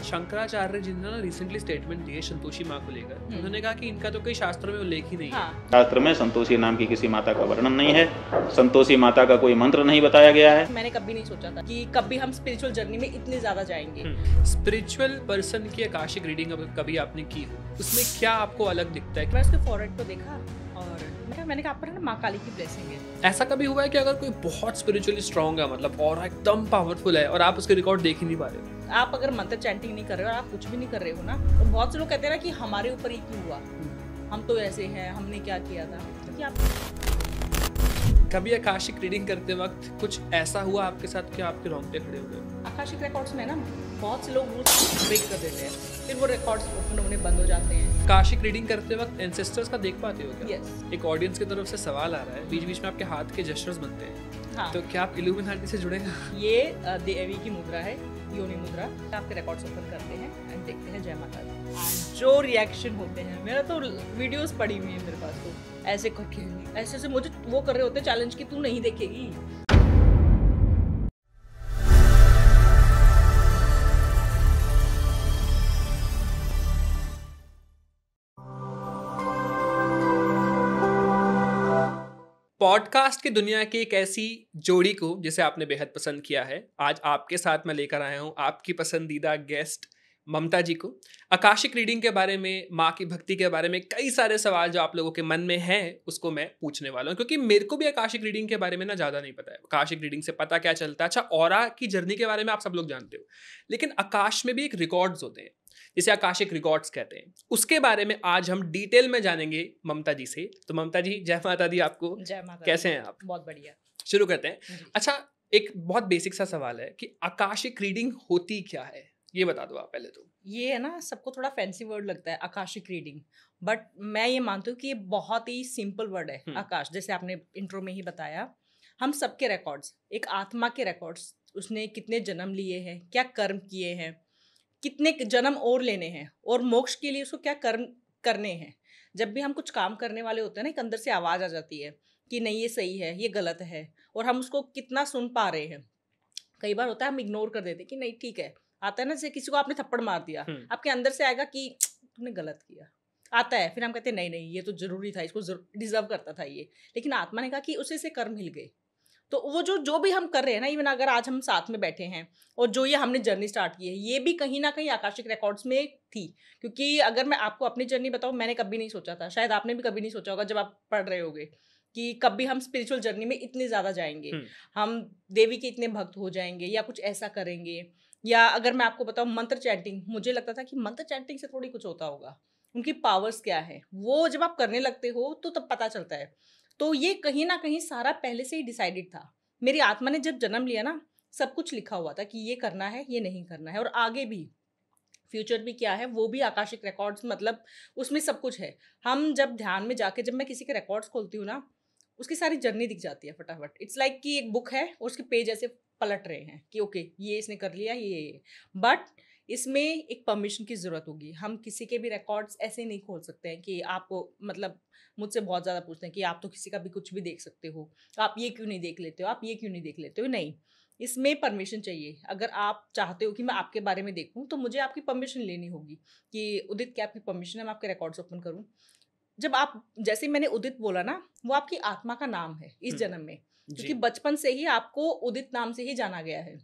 शंकराचार्य जी ने ना recently statement दिए संतोषी माँ को लेकर। उन्होंने कहा कि इनका तो कई शास्त्रों में उल्लेख ही नहीं है। शास्त्र में संतोषी नाम की किसी माता का वर्णन नहीं है, संतोषी माता का कोई मंत्र नहीं बताया गया है। मैंने कभी नहीं सोचा था कि कभी हम स्पिरिचुअल जर्नी में इतने ज्यादा जाएंगे। स्पिरिचुअल पर्सन की आकाशिक रीडिंग अगर कभी आपने की हो, उसमें क्या आपको अलग दिखता है? मैं उसके फॉरहेड को देखा और मैंने कहा आप पर ना माँ काली की ब्लेसिंग है। ऐसा कभी हुआ है कि अगर कोई बहुत स्पिरिचुअली स्ट्रांग है, मतलब और एकदम पावरफुल है और आप उसके रिकॉर्ड देख ही नहीं पा रहे हो? आप अगर मंत्र चैंटिंग नहीं कर रहे हो और आप कुछ भी नहीं कर रहे हो ना, तो बहुत से लोग कहते हैं ना कि हमारे ऊपर ही क्यों हुआ, हम तो ऐसे हैं, हमने क्या किया था। क्योंकि आप कभी आकाशिक रीडिंग करते वक्त कुछ ऐसा हुआ आपके साथ कि आपके रोंगटे खड़े हो गए? आकाशिक रिकॉर्ड्स में ना बहुत से लोग रूल्स ब्रेक कर देते हैं, फिर वो रिकॉर्ड्स ओपन होने बंद हो जाते हैं। आकाशिक रीडिंग करते वक्त एंसेस्टर्स का देख पाते हो क्या? Yes. एक ऑडियंस की तरफ से सवाल आ रहा है, बीच बीच में आपके हाथ के जेस्चर्स बनते हैं। हाँ। तो क्या आप इल्यूमिनाटी से जुड़े हैं? ये देवी की मुद्रा है, योनि मुद्रा। आपके रिकॉर्ड्स ओपन करते हैं एंड देखते हैं जय माता दी। जो रिएक्शन होते हैं, मेरा तो वीडियोस पड़ी हुई है मेरे पास, तो ऐसे करके ऐसे मुझे वो कर रहे होते हैं चैलेंज कि तू नहीं देखेगी। पॉडकास्ट की दुनिया की एक ऐसी जोड़ी को जिसे आपने बेहद पसंद किया है, आज आपके साथ मैं लेकर आया हूँ आपकी पसंदीदा गेस्ट ममता जी को। आकाशिक रीडिंग के बारे में, माँ की भक्ति के बारे में कई सारे सवाल जो आप लोगों के मन में हैं उसको मैं पूछने वाला हूँ, क्योंकि मेरे को भी आकाशिक रीडिंग के बारे में ना ज़्यादा नहीं पता है। आकाशिक रीडिंग से पता क्या चलता है? अच्छा, ऑरा की जर्नी के बारे में आप सब लोग जानते हो, लेकिन आकाश में भी एक रिकॉर्ड्स होते हैं जिसे आकाशिक रिकॉर्ड्स कहते हैं। उसके बारे में आज हम डिटेल में जानेंगे ममता जी से। तो ममता जी, जय माता दी आपको। जय माता दी। कैसे हैं आप? बहुत बढ़िया। शुरू करते हैं। अच्छा, एक बहुत बेसिक सा सवाल है कि आकाशिक रीडिंग होती क्या है, ये बता दो आप पहले तो। ये है ना, सबको थोड़ा फैंसी वर्ड लगता है आकाशिक रीडिंग, बट मैं ये मानती हूँ कि ये बहुत ही सिंपल वर्ड है। आकाश, जैसे आपने इंट्रो में ही बताया, हम सबके रिकॉर्ड्स, एक आत्मा के रिकॉर्ड्स, उसने कितने जन्म लिए हैं, क्या कर्म किए हैं, कितने जन्म और लेने हैं, और मोक्ष के लिए उसको क्या कर्म करने हैं। जब भी हम कुछ काम करने वाले होते हैं ना, एक अंदर से आवाज़ आ जाती है कि नहीं ये सही है, ये गलत है, और हम उसको कितना सुन पा रहे हैं। कई बार होता है हम इग्नोर कर देते कि नहीं ठीक है। आता है ना, जैसे किसी को आपने थप्पड़ मार दिया, आपके अंदर से आएगा कि तुमने गलत किया, आता है, फिर हम कहते हैं नहीं नहीं ये तो जरूरी था, इसको डिजर्व करता था ये। लेकिन आत्मा ने कहा कि उसे से कर्म मिल गए। तो वो जो भी हम कर रहे हैं ना, इवन अगर आज हम साथ में बैठे हैं और जो ये हमने जर्नी स्टार्ट की है, ये भी कहीं ना कहीं आकाशिक रिकॉर्ड्स में थी। क्योंकि अगर मैं आपको अपनी जर्नी बताऊं, मैंने कभी नहीं सोचा था, शायद आपने भी कभी नहीं सोचा होगा जब आप पढ़ रहे होगे, कि कभी हम स्पिरिचुअल जर्नी में इतने ज़्यादा जाएंगे, हम देवी के इतने भक्त हो जाएंगे या कुछ ऐसा करेंगे। या अगर मैं आपको बताऊं मंत्र चैंटिंग, मुझे लगता था कि मंत्र चैंटिंग से थोड़ी कुछ होता होगा, उनकी पावर्स क्या है, वो जब आप करने लगते हो तो तब पता चलता है। तो ये कहीं ना कहीं सारा पहले से ही डिसाइडेड था। मेरी आत्मा ने जब जन्म लिया ना, सब कुछ लिखा हुआ था कि ये करना है, ये नहीं करना है, और आगे भी फ्यूचर भी क्या है वो भी आकाशिक रिकॉर्ड्स, मतलब उसमें सब कुछ है। हम जब ध्यान में जाके, जब मैं किसी के रिकॉर्ड्स खोलती हूँ ना, उसकी सारी जर्नी दिख जाती है फटाफट। इट्स लाइक कि एक बुक है और उसके पेज ऐसे पलट रहे हैं कि ओके ये इसने कर लिया, ये। बट इसमें एक परमिशन की ज़रूरत होगी। हम किसी के भी रिकॉर्ड्स ऐसे नहीं खोल सकते हैं कि आपको, मतलब मुझसे बहुत ज़्यादा पूछते हैं कि आप तो किसी का भी कुछ भी देख सकते हो, आप ये क्यों नहीं देख लेते हो, आप ये क्यों नहीं देख लेते हो। नहीं, इसमें परमिशन चाहिए। अगर आप चाहते हो कि मैं आपके बारे में देखूं, तो मुझे आपकी परमिशन लेनी होगी कि उदित क्या आपकी परमिशन है मैं आपके रिकॉर्ड्स ओपन करूं। जब आप, जैसे मैंने उदित बोला ना, वो आपकी आत्मा का नाम है इस जन्म में, क्योंकि बचपन से ही आपको उदित नाम से ही जाना गया है।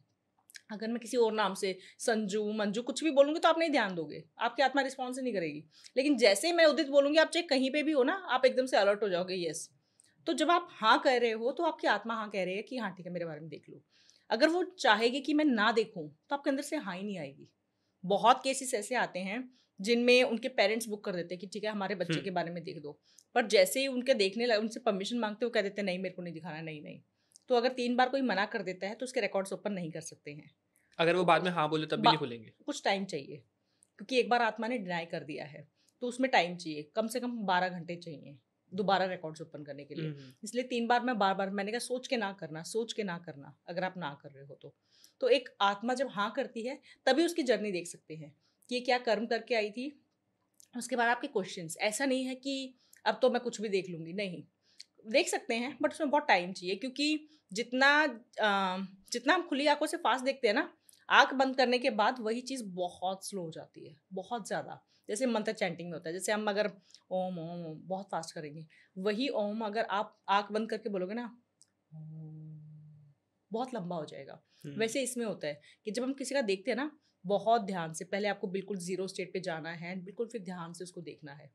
अगर मैं किसी और नाम से संजू, मंजू कुछ भी बोलूंगी तो आप नहीं ध्यान दोगे, आपकी आत्मा रिस्पॉन्स नहीं करेगी। लेकिन जैसे मैं उदित बोलूंगी, आप चाहे कहीं पे भी हो ना, आप एकदम से अलर्ट हो जाओगे, यस। तो जब आप हाँ कह रहे हो, तो आपकी आत्मा हाँ कह रही है कि हाँ ठीक है मेरे बारे में देख लो। अगर वो चाहेगी कि मैं ना देखूं, तो आपके अंदर से हाँ ही नहीं आएगी। बहुत केसेस ऐसे आते हैं जिनमें उनके पेरेंट्स बुक कर देते हैं कि ठीक है हमारे बच्चे के बारे में देख दो, पर जैसे ही उनके देखने लगे, उनसे परमिशन मांगते हो, कह देते हैं नहीं मेरे को नहीं दिखाना, नहीं नहीं। तो अगर 3 बार कोई मना कर देता है तो उसके रिकॉर्ड्स ओपन नहीं कर सकते हैं। अगर वो बाद में हाँ बोले तब भी नहीं खुलेंगे? कुछ टाइम चाहिए, क्योंकि एक बार आत्मा ने डिनाई कर दिया है तो उसमें टाइम चाहिए, कम से कम 12 घंटे चाहिए दोबारा रिकॉर्ड्स ओपन करने के लिए। इसलिए 3 बार मैं बार मैंने कहा सोच के ना करना, सोच के ना करना, अगर आप ना कर रहे हो तो एक आत्मा जब हाँ करती है तभी उसकी जर्नी देख सकते हैं कि ये क्या कर्म करके आई थी। उसके बाद आपके क्वेश्चंस, ऐसा नहीं है कि अब तो मैं कुछ भी देख लूँगी, नहीं, देख सकते हैं बट उसमें बहुत टाइम चाहिए। क्योंकि जितना जितना हम खुली आंखों से फास्ट देखते हैं ना, आंख बंद करने के बाद वही चीज़ बहुत स्लो हो जाती है, बहुत ज़्यादा। जैसे मंत्र चैंटिंग में होता है, जैसे हम अगर ओम ओम ओम बहुत फास्ट करेंगे, वही ओम अगर आप आंख बंद करके बोलोगे ना, ओम, बहुत लंबा हो जाएगा। वैसे इसमें होता है कि जब हम किसी का देखते हैं ना, बहुत ध्यान से, पहले आपको बिल्कुल जीरो स्टेट पे जाना है, बिल्कुल फिर ध्यान से उसको देखना है।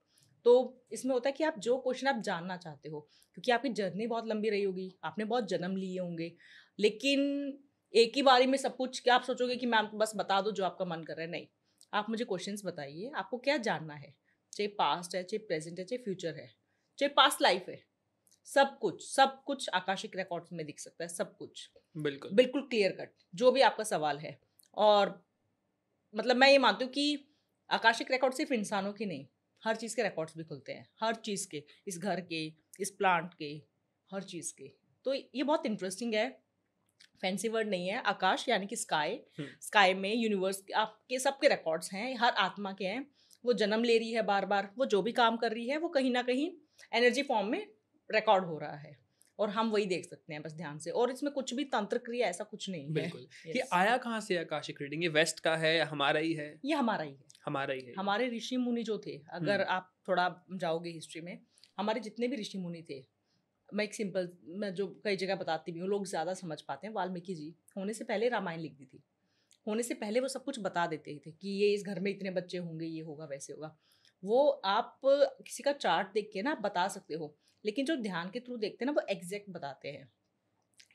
तो इसमें होता है कि आप जो क्वेश्चन आप जानना चाहते हो, क्योंकि आपकी जर्नी बहुत लंबी रही होगी, आपने बहुत जन्म लिए होंगे, लेकिन एक ही बारी में सब कुछ क्या आप सोचोगे कि मैं आपको बस बता दूं जो आपका मन कर रहा है? नहीं, आप मुझे क्वेश्चंस बताइए, आपको क्या जानना है, चाहे पास्ट है, चाहे प्रेजेंट है, चाहे फ्यूचर है, चाहे पास्ट लाइफ है, सब कुछ आकाशिक रिकॉर्ड्स में दिख सकता है, सब कुछ बिल्कुल बिल्कुल क्लियर कट, जो भी आपका सवाल है। और मतलब मैं ये मानती हूँ कि आकाशिक रिकॉर्ड सिर्फ इंसानों की नहीं, हर चीज़ के रिकॉर्ड्स भी खुलते हैं, हर चीज़ के, इस घर के, इस प्लांट के, हर चीज़ के। तो ये बहुत इंटरेस्टिंग है, फैंसी वर्ड नहीं है। आकाश यानी कि स्काई, स्काई में यूनिवर्स आपके सबके रिकॉर्ड्स हैं, हर आत्मा के हैं। वो जन्म ले रही है बार बार, वो जो भी काम कर रही है वो कहीं ना कहीं एनर्जी फॉर्म में रिकॉर्ड हो रहा है, और हम वही देख सकते हैं बस ध्यान से। और इसमें कुछ भी तंत्र क्रिया ऐसा कुछ नहीं है। बिल्कुल। ये Yes. आया कहाँ से आकाशिक रीडिंग? ये वेस्ट का है या हमारा ही है? ये हमारा ही है। हमारा ही है। हमारे ऋषि मुनि जो थे, अगर आप थोड़ा जाओगे हिस्ट्री में, हमारे जितने भी ऋषि मुनि थे, मैं एक सिंपल, मैं जो कई जगह बताती भी हूँ, लोग ज़्यादा समझ पाते हैं। वाल्मीकि जी होने से पहले रामायण लिख दी थी, होने से पहले वो सब कुछ बता देते थे कि ये इस घर में इतने बच्चे होंगे, ये होगा, वैसे होगा। वो आप किसी का चार्ट देख के ना बता सकते हो, लेकिन जो ध्यान के थ्रू देखते हैं ना, वो एग्जैक्ट बताते हैं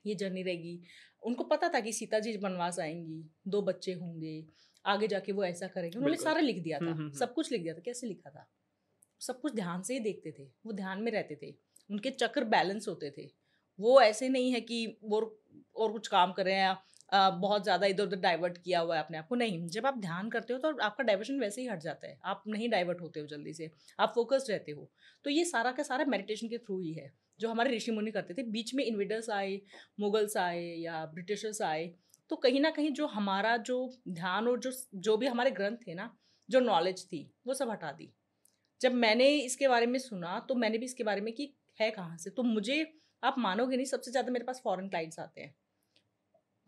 ये जर्नी रहेगी। उनको पता था कि सीता जी वनवास आएंगी, 2 बच्चे होंगे, आगे जाके वो ऐसा करेंगे, उन्होंने सारा लिख दिया था, सब कुछ लिख दिया था। कैसे लिखा था? सब कुछ ध्यान से ही देखते थे, वो ध्यान में रहते थे, उनके चक्र बैलेंस होते थे। वो ऐसे नहीं है कि वो और कुछ काम कर रहे हैं, बहुत ज़्यादा इधर उधर डाइवर्ट किया हुआ है अपने आप को। नहीं, जब आप ध्यान करते हो तो आपका डाइवर्शन वैसे ही हट जाता है, आप नहीं डाइवर्ट होते हो जल्दी से, आप फोकस्ड रहते हो। तो ये सारा का सारा मेडिटेशन के थ्रू ही है, जो हमारे ऋषि मुनि करते थे। बीच में इन्वेडर्स आए, मुगल्स आए या ब्रिटिशर्स आए, तो कहीं ना कहीं जो हमारा जो ध्यान और जो भी हमारे ग्रंथ थे ना, जो नॉलेज थी, वो सब हटा दी। जब मैंने इसके बारे में सुना तो मैंने भी इसके बारे में कि है कहाँ से, तो मुझे, आप मानोगे नहीं, सबसे ज़्यादा मेरे पास फॉरेन क्लाइंट्स आते हैं।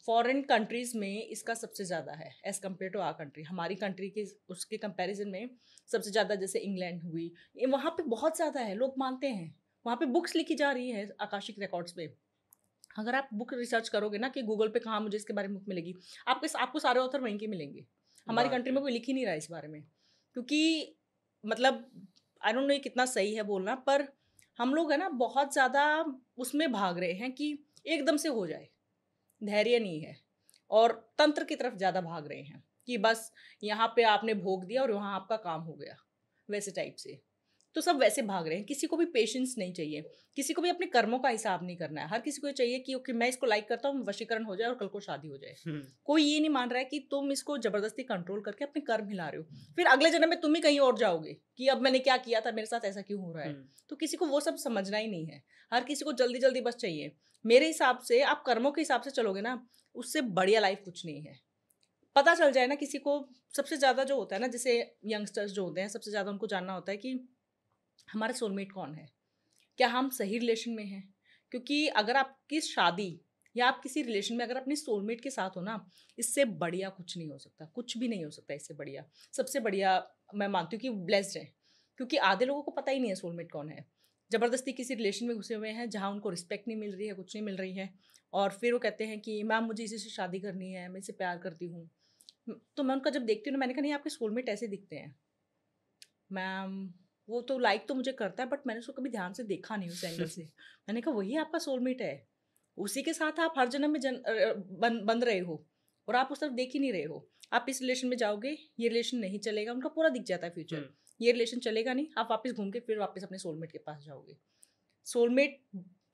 फॉरेन कंट्रीज़ में इसका सबसे ज़्यादा है as compare to our country. हमारी कंट्री के उसके कंपैरिजन में सबसे ज़्यादा, जैसे इंग्लैंड हुई, वहाँ पे बहुत ज़्यादा है, लोग मानते हैं। वहाँ पे बुक्स लिखी जा रही है आकाशिक रिकॉर्ड्स पे। अगर आप बुक रिसर्च करोगे ना कि गूगल पे कहाँ मुझे इसके बारे में बुक मिलेगी, आपको सारे ऑथर वहीं के मिलेंगे। हमारी कंट्री में कोई लिख ही नहीं रहा है इस बारे में, क्योंकि मतलब आई डोंट नो ये कितना सही है बोलना, पर हम लोग है ना बहुत ज़्यादा उसमें भाग रहे हैं कि एकदम से हो जाए, धैर्य नहीं है, और तंत्र की तरफ ज़्यादा भाग रहे हैं कि बस यहाँ पे आपने भोग दिया और वहाँ आपका काम हो गया, वैसे टाइप से। तो सब वैसे भाग रहे हैं, किसी को भी पेशेंस नहीं चाहिए, किसी को भी अपने कर्मों का हिसाब नहीं करना है। हर किसी को ये चाहिए कि ओके मैं इसको लाइक करता हूँ, वशीकरण हो जाए और कल को शादी हो जाए। कोई ये नहीं मान रहा है कि तुम इसको जबरदस्ती कंट्रोल करके अपने कर्म हिला रहे हो, फिर अगले जन्म में तुम ही कहीं और जाओगे कि अब मैंने क्या किया था, मेरे साथ ऐसा क्यों हो रहा है। तो किसी को वो सब समझना ही नहीं है, हर किसी को जल्दी जल्दी बस चाहिए। मेरे हिसाब से आप कर्मों के हिसाब से चलोगे ना, उससे बढ़िया लाइफ कुछ नहीं है। पता चल जाए ना किसी को, सबसे ज़्यादा जो होता है ना, जैसे यंगस्टर्स जो होते हैं, सबसे ज़्यादा उनको जानना होता है कि हमारा सोलमेट कौन है, क्या हम सही रिलेशन में हैं। क्योंकि अगर आपकी शादी या आप किसी रिलेशन में अगर अपने सोलमेट के साथ हो ना, इससे बढ़िया कुछ नहीं हो सकता, कुछ भी नहीं हो सकता इससे बढ़िया। सबसे बढ़िया मैं मानती हूँ कि ब्लेस्ड है, क्योंकि आधे लोगों को पता ही नहीं है सोलमेट कौन है। ज़बरदस्ती किसी रिलेशन में घुसे हुए हैं जहाँ उनको रिस्पेक्ट नहीं मिल रही है, कुछ नहीं मिल रही है, और फिर वो कहते हैं कि मैम मुझे इसी से शादी करनी है, मैं इसे प्यार करती हूँ। तो मैं उनका जब देखती हूँ ना, मैंने कहा नहीं, आपके सोलमेट ऐसे दिखते हैं मैम, वो तो लाइक तो मुझे करता है, बट मैंने उसको कभी ध्यान से देखा नहीं उस एंगल से। मैंने कहा वही आपका सोलमेट है, उसी के साथ आप हर जन्म में बन रहे हो, और आप उस तरफ देख ही नहीं रहे हो। आप इस रिलेशन में जाओगे, ये रिलेशन नहीं चलेगा, उनका पूरा दिख जाता है फ्यूचर, ये रिलेशन चलेगा नहीं, आप वापस घूम के फिर वापस अपने सोलमेट के पास जाओगे। सोलमेट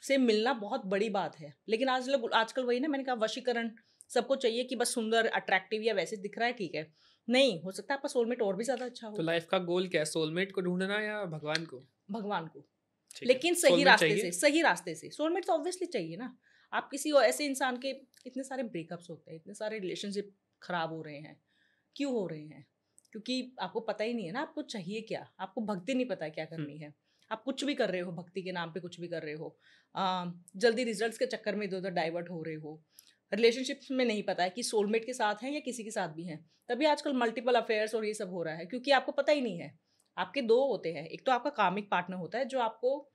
से मिलना बहुत बड़ी बात है, लेकिन आजकल वही ना, मैंने कहा वशीकरण, सबको चाहिए कि बस सुंदर अट्रैक्टिव या वैसे दिख रहा है, ठीक है, नहीं हो सकता आपका सोलमेट और भी ज्यादा अच्छा हो। तो लाइफ का गोल क्या है, सोलमेट को ढूंढना या भगवान को? भगवान को, ठीक है। लेकिन सही सोलमेट रास्ते चाहिए? से, सही रास्ते से। सोलमेट तो ऑब्वियसली चाहिए ना। आप किसी ऐसे इंसान के, इतने सारे ब्रेकअप्स होते हैं, इतने सारे रिलेशनशिप खराब हो रहे हैं, क्यों हो रहे हैं? क्योंकि आपको पता ही नहीं है ना आपको चाहिए क्या, आपको भक्ति नहीं पता है क्या करनी है, आप कुछ भी कर रहे हो, भक्ति के नाम पे कुछ भी कर रहे हो, जल्दी रिजल्ट्स के चक्कर में इधर उधर डाइवर्ट हो रहे हो। रिलेशनशिप्स में नहीं पता है कि सोलमेट के साथ हैं या किसी के साथ भी हैं, तभी आजकल मल्टीपल अफेयर्स और ये सब हो रहा है, क्योंकि आपको पता ही नहीं है। आपके दो होते हैं, एक तो आपका कामिक पार्टनर होता है जो आपको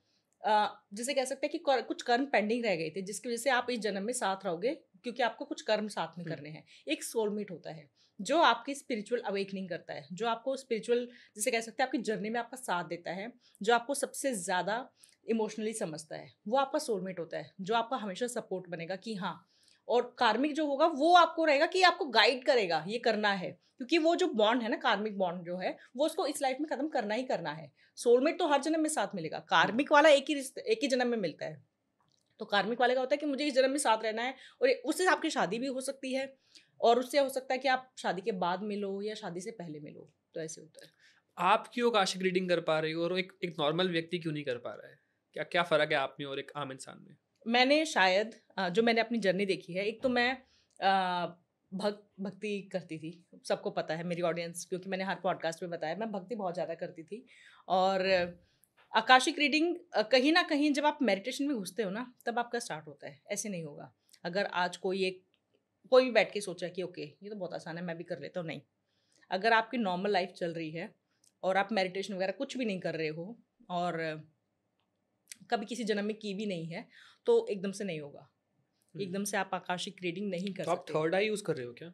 जिसे कह सकते हैं कि कुछ कर्म पेंडिंग रह गए थे जिसकी वजह से आप इस जन्म में साथ रहोगे, क्योंकि आपको कुछ कर्म साथ में करने हैं। एक सोलमेट होता है जो आपकी स्पिरिचुअल अवेकनिंग करता है, जो आपको स्पिरिचुअल जिसे कह सकते हैं आपकी जर्नी में आपका साथ देता है, जो आपको सबसे ज़्यादा इमोशनली समझता है, वो आपका सोलमेट होता है, जो आपका हमेशा सपोर्ट बनेगा कि हाँ। और कार्मिक जो होगा वो आपको रहेगा कि आपको गाइड करेगा ये करना है, क्योंकि वो जो बॉन्ड है ना, कार्मिक बॉन्ड जो है वो उसको इस लाइफ में खत्म करना ही करना है। सोलमेट तो हर जन्म में साथ मिलेगा, कार्मिक वाला एक ही जन्म में मिलता है। तो कार्मिक वाले का होता है कि मुझे इस जन्म में साथ रहना है, और उससे आपकी शादी भी हो सकती है, और उससे हो सकता है कि आप शादी के बाद मिलो या शादी से पहले मिलो, तो ऐसे होता है। आप क्यों आकाशिक रीडिंग कर पा रही हो और एक एक नॉर्मल व्यक्ति क्यों नहीं कर पा रहा है? क्या क्या फ़र्क है आप में और एक आम इंसान में? मैंने शायद जो मैंने अपनी जर्नी देखी है, एक तो मैं भक्ति करती थी, सबको पता है मेरी ऑडियंस, क्योंकि मैंने हर पॉडकास्ट में बताया मैं भक्ति बहुत ज़्यादा करती थी। और आकाशिक रीडिंग कहीं ना कहीं जब आप मेडिटेशन में घुसते हो ना, तब आपका स्टार्ट होता है। ऐसे नहीं होगा अगर आज कोई भी बैठ के सोचा कि ओके ये तो बहुत आसान है मैं भी कर लेता हूँ, नहीं। अगर आपकी नॉर्मल लाइफ चल रही है और आप मेडिटेशन वगैरह कुछ भी नहीं कर रहे हो, और कभी किसी जन्म में की भी नहीं है, तो एकदम से नहीं होगा। एकदम से आप आकाशिक रीडिंग नहीं कर तो आप सकते। थर्ड आई यूज़ कर रहे हो क्या?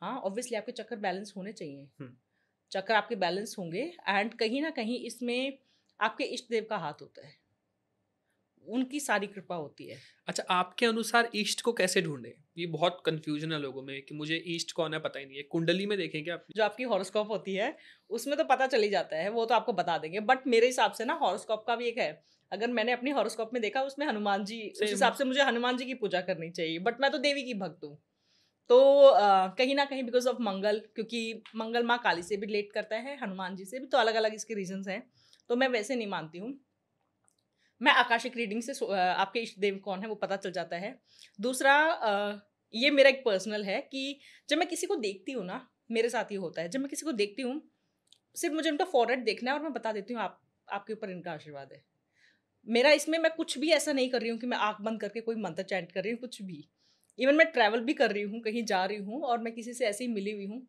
हाँ, ऑब्वियसली आपके चक्कर बैलेंस होने चाहिए। चक्कर आपके बैलेंस होंगे, एंड कहीं ना कहीं इसमें आपके इष्ट देव का हाथ होता है, उनकी सारी कृपा होती है। अच्छा, आपके अनुसार ईस्ट को कैसे ढूंढे? ये बहुत कंफ्यूजन है लोगों में कि मुझे ईस्ट कौन है पता ही नहीं है। कुंडली में देखें क्या आप? जो आपकी हॉरोस्कोप होती है उसमें तो पता चल ही जाता है, वो तो आपको बता देंगे। बट मेरे हिसाब से ना हॉरोस्कोप का भी एक है, अगर मैंने अपनी हॉरोस्कोप में देखा उसमें हनुमान जी, उस हिसाब से मुझे हनुमान जी की पूजा करनी चाहिए। बट मैं तो देवी की भक्त हूँ, तो कहीं ना कहीं बिकॉज ऑफ मंगल, क्योंकि मंगल माँ काली से भी रिलेट करता है, हनुमान जी से भी, तो अलग अलग इसके रीजंस हैं। तो मैं वैसे नहीं मानती हूँ। मैं आकाशिक रीडिंग से आपके इष्ट देव कौन है वो पता चल जाता है। दूसरा, ये मेरा एक पर्सनल है कि जब मैं किसी को देखती हूँ ना, मेरे साथ ही होता है, जब मैं किसी को देखती हूँ सिर्फ मुझे उनका फॉरवर्ड देखना है और मैं बता देती हूँ आपके ऊपर इनका आशीर्वाद है। मेरा इसमें मैं कुछ भी ऐसा नहीं कर रही हूँ कि मैं आंख बंद करके कोई मंत्र चैंट कर रही हूँ, कुछ भी। इवन मैं ट्रैवल भी कर रही हूँ, कहीं जा रही हूँ और मैं किसी से ऐसे ही मिली हुई हूँ,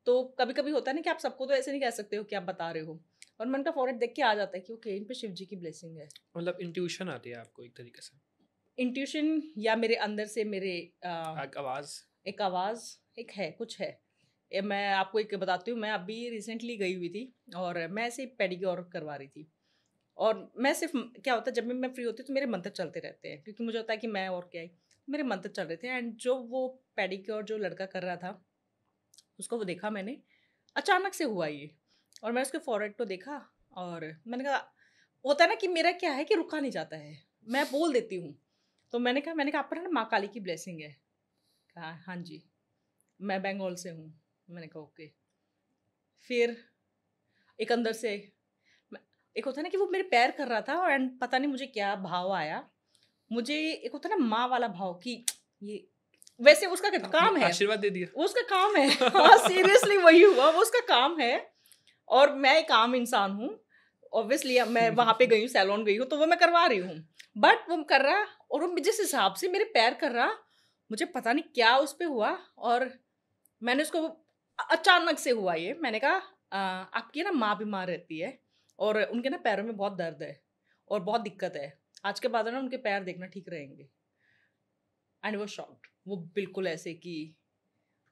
तो कभी कभी होता है ना कि आप सबको तो ऐसे नहीं कह सकते हो कि आप बता रहे हो, और मन का फॉरवर्ड देख के आ जाता है कि ओके इन पे शिव जी की ब्लेसिंग है। मतलब इंट्यूशन आती है आपको एक तरीके से? इंट्यूशन, या मेरे अंदर से मेरे आवाज़? एक आवाज़, एक है, कुछ है। मैं आपको एक बताती हूँ, मैं अभी रिसेंटली गई हुई थी और मैं ऐसे पेडिक्योर करवा रही थी, और मैं सिर्फ क्या होता है जब भी मैं फ्री होती हूँ तो मेरे मंत्र चलते रहते हैं, क्योंकि मुझे होता है कि मैं और क्या ही, मेरे मंत्र चल रहे थे। एंड जो वो पेडिक्योर जो लड़का कर रहा था उसको वो देखा मैंने, अचानक से हुआ ये, और मैं उसके फॉरहेड को देखा और मैंने कहा, होता है ना कि मेरा क्या है कि रुका नहीं जाता है, मैं बोल देती हूँ। तो मैंने कहा आप पर ना माँ काली की ब्लेसिंग है। कहा हाँ जी, मैं बंगाल से हूँ। मैंने कहा ओके। फिर एक अंदर से एक होता है ना कि वो मेरे पैर कर रहा था, और एंड पता नहीं मुझे क्या भाव आया, मुझे एक होता है ना माँ वाला भाव कि ये वैसे उसका काम है, आशीर्वाद दे दिया, वो उसका काम है। हाँ सीरियसली वही हुआ, वो उसका काम है, और मैं एक आम इंसान हूँ। ऑब्वियसली मैं वहाँ पे गई हूँ, सैलून गई हूँ, तो वो मैं करवा रही हूँ, बट वो कर रहा, और वो जिस हिसाब से मेरे पैर कर रहा, मुझे पता नहीं क्या उस पर हुआ, और मैंने उसको अचानक से हुआ ये। मैंने कहा आपकी ना माँ बीमार रहती है और उनके ना पैरों में बहुत दर्द है और बहुत दिक्कत है, आज के बाद ना उनके पैर देखना ठीक रहेंगे। एंड वो शॉक्ड, वो बिल्कुल ऐसे कि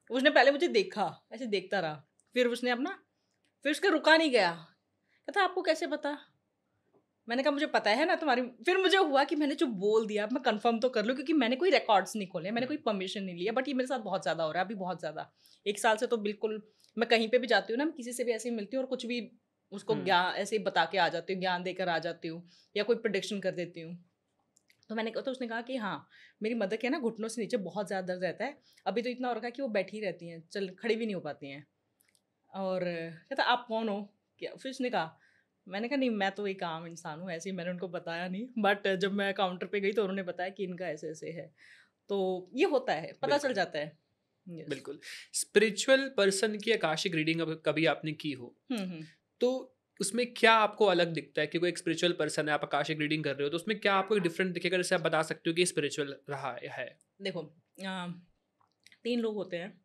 उसने पहले मुझे देखा, ऐसे देखता रहा, फिर उसने अपना, फिर उसके रुका नहीं गया, कहता आपको कैसे पता? मैंने कहा मुझे पता है ना तुम्हारी। फिर मुझे हुआ कि मैंने जो बोल दिया मैं कंफर्म तो कर लूँ, क्योंकि मैंने कोई रिकॉर्ड्स नहीं खोले, मैंने कोई परमिशन नहीं लिया, बट ये मेरे साथ बहुत ज़्यादा हो रहा है अभी, बहुत ज़्यादा। 1 साल से तो बिल्कुल, मैं कहीं पे भी जाती हूँ ना, मैं किसी से भी ऐसे ही मिलती हूँ और कुछ भी उसको ज्ञान ऐसे ही बता के आ जाती हूँ, ज्ञान देकर आ जाती हूँ, या कोई प्रोडिक्शन कर देती हूँ। तो मैंने कहा, तो उसने कहा कि हाँ मेरी मदर के ना घुटनों से नीचे बहुत ज़्यादा दर्द रहता है, अभी तो इतना हो रखा है कि वो बैठी रहती हैं, खड़ी भी नहीं हो पाती हैं। और कहता आप कौन हो क्या? फिर उसने कहा, मैंने कहा नहीं मैं तो एक आम इंसान हूँ, ऐसे ही मैंने उनको बताया नहीं, बट जब मैं काउंटर पे गई तो उन्होंने बताया कि इनका ऐसे ऐसे है। तो ये होता है, पता चल जाता है। Yes. बिल्कुल। स्पिरिचुअल पर्सन की आकाशिक रीडिंग कभी आपने की हो तो उसमें क्या आपको अलग दिखता है कि कोई एक स्पिरिचुअल पर्सन है, आप आकाशिक रीडिंग कर रहे हो, तो उसमें क्या आपको डिफरेंट दिखेगा, जैसे आप बता सकते हो कि स्पिरिचुअल रहा है? देखो 3 लोग होते हैं।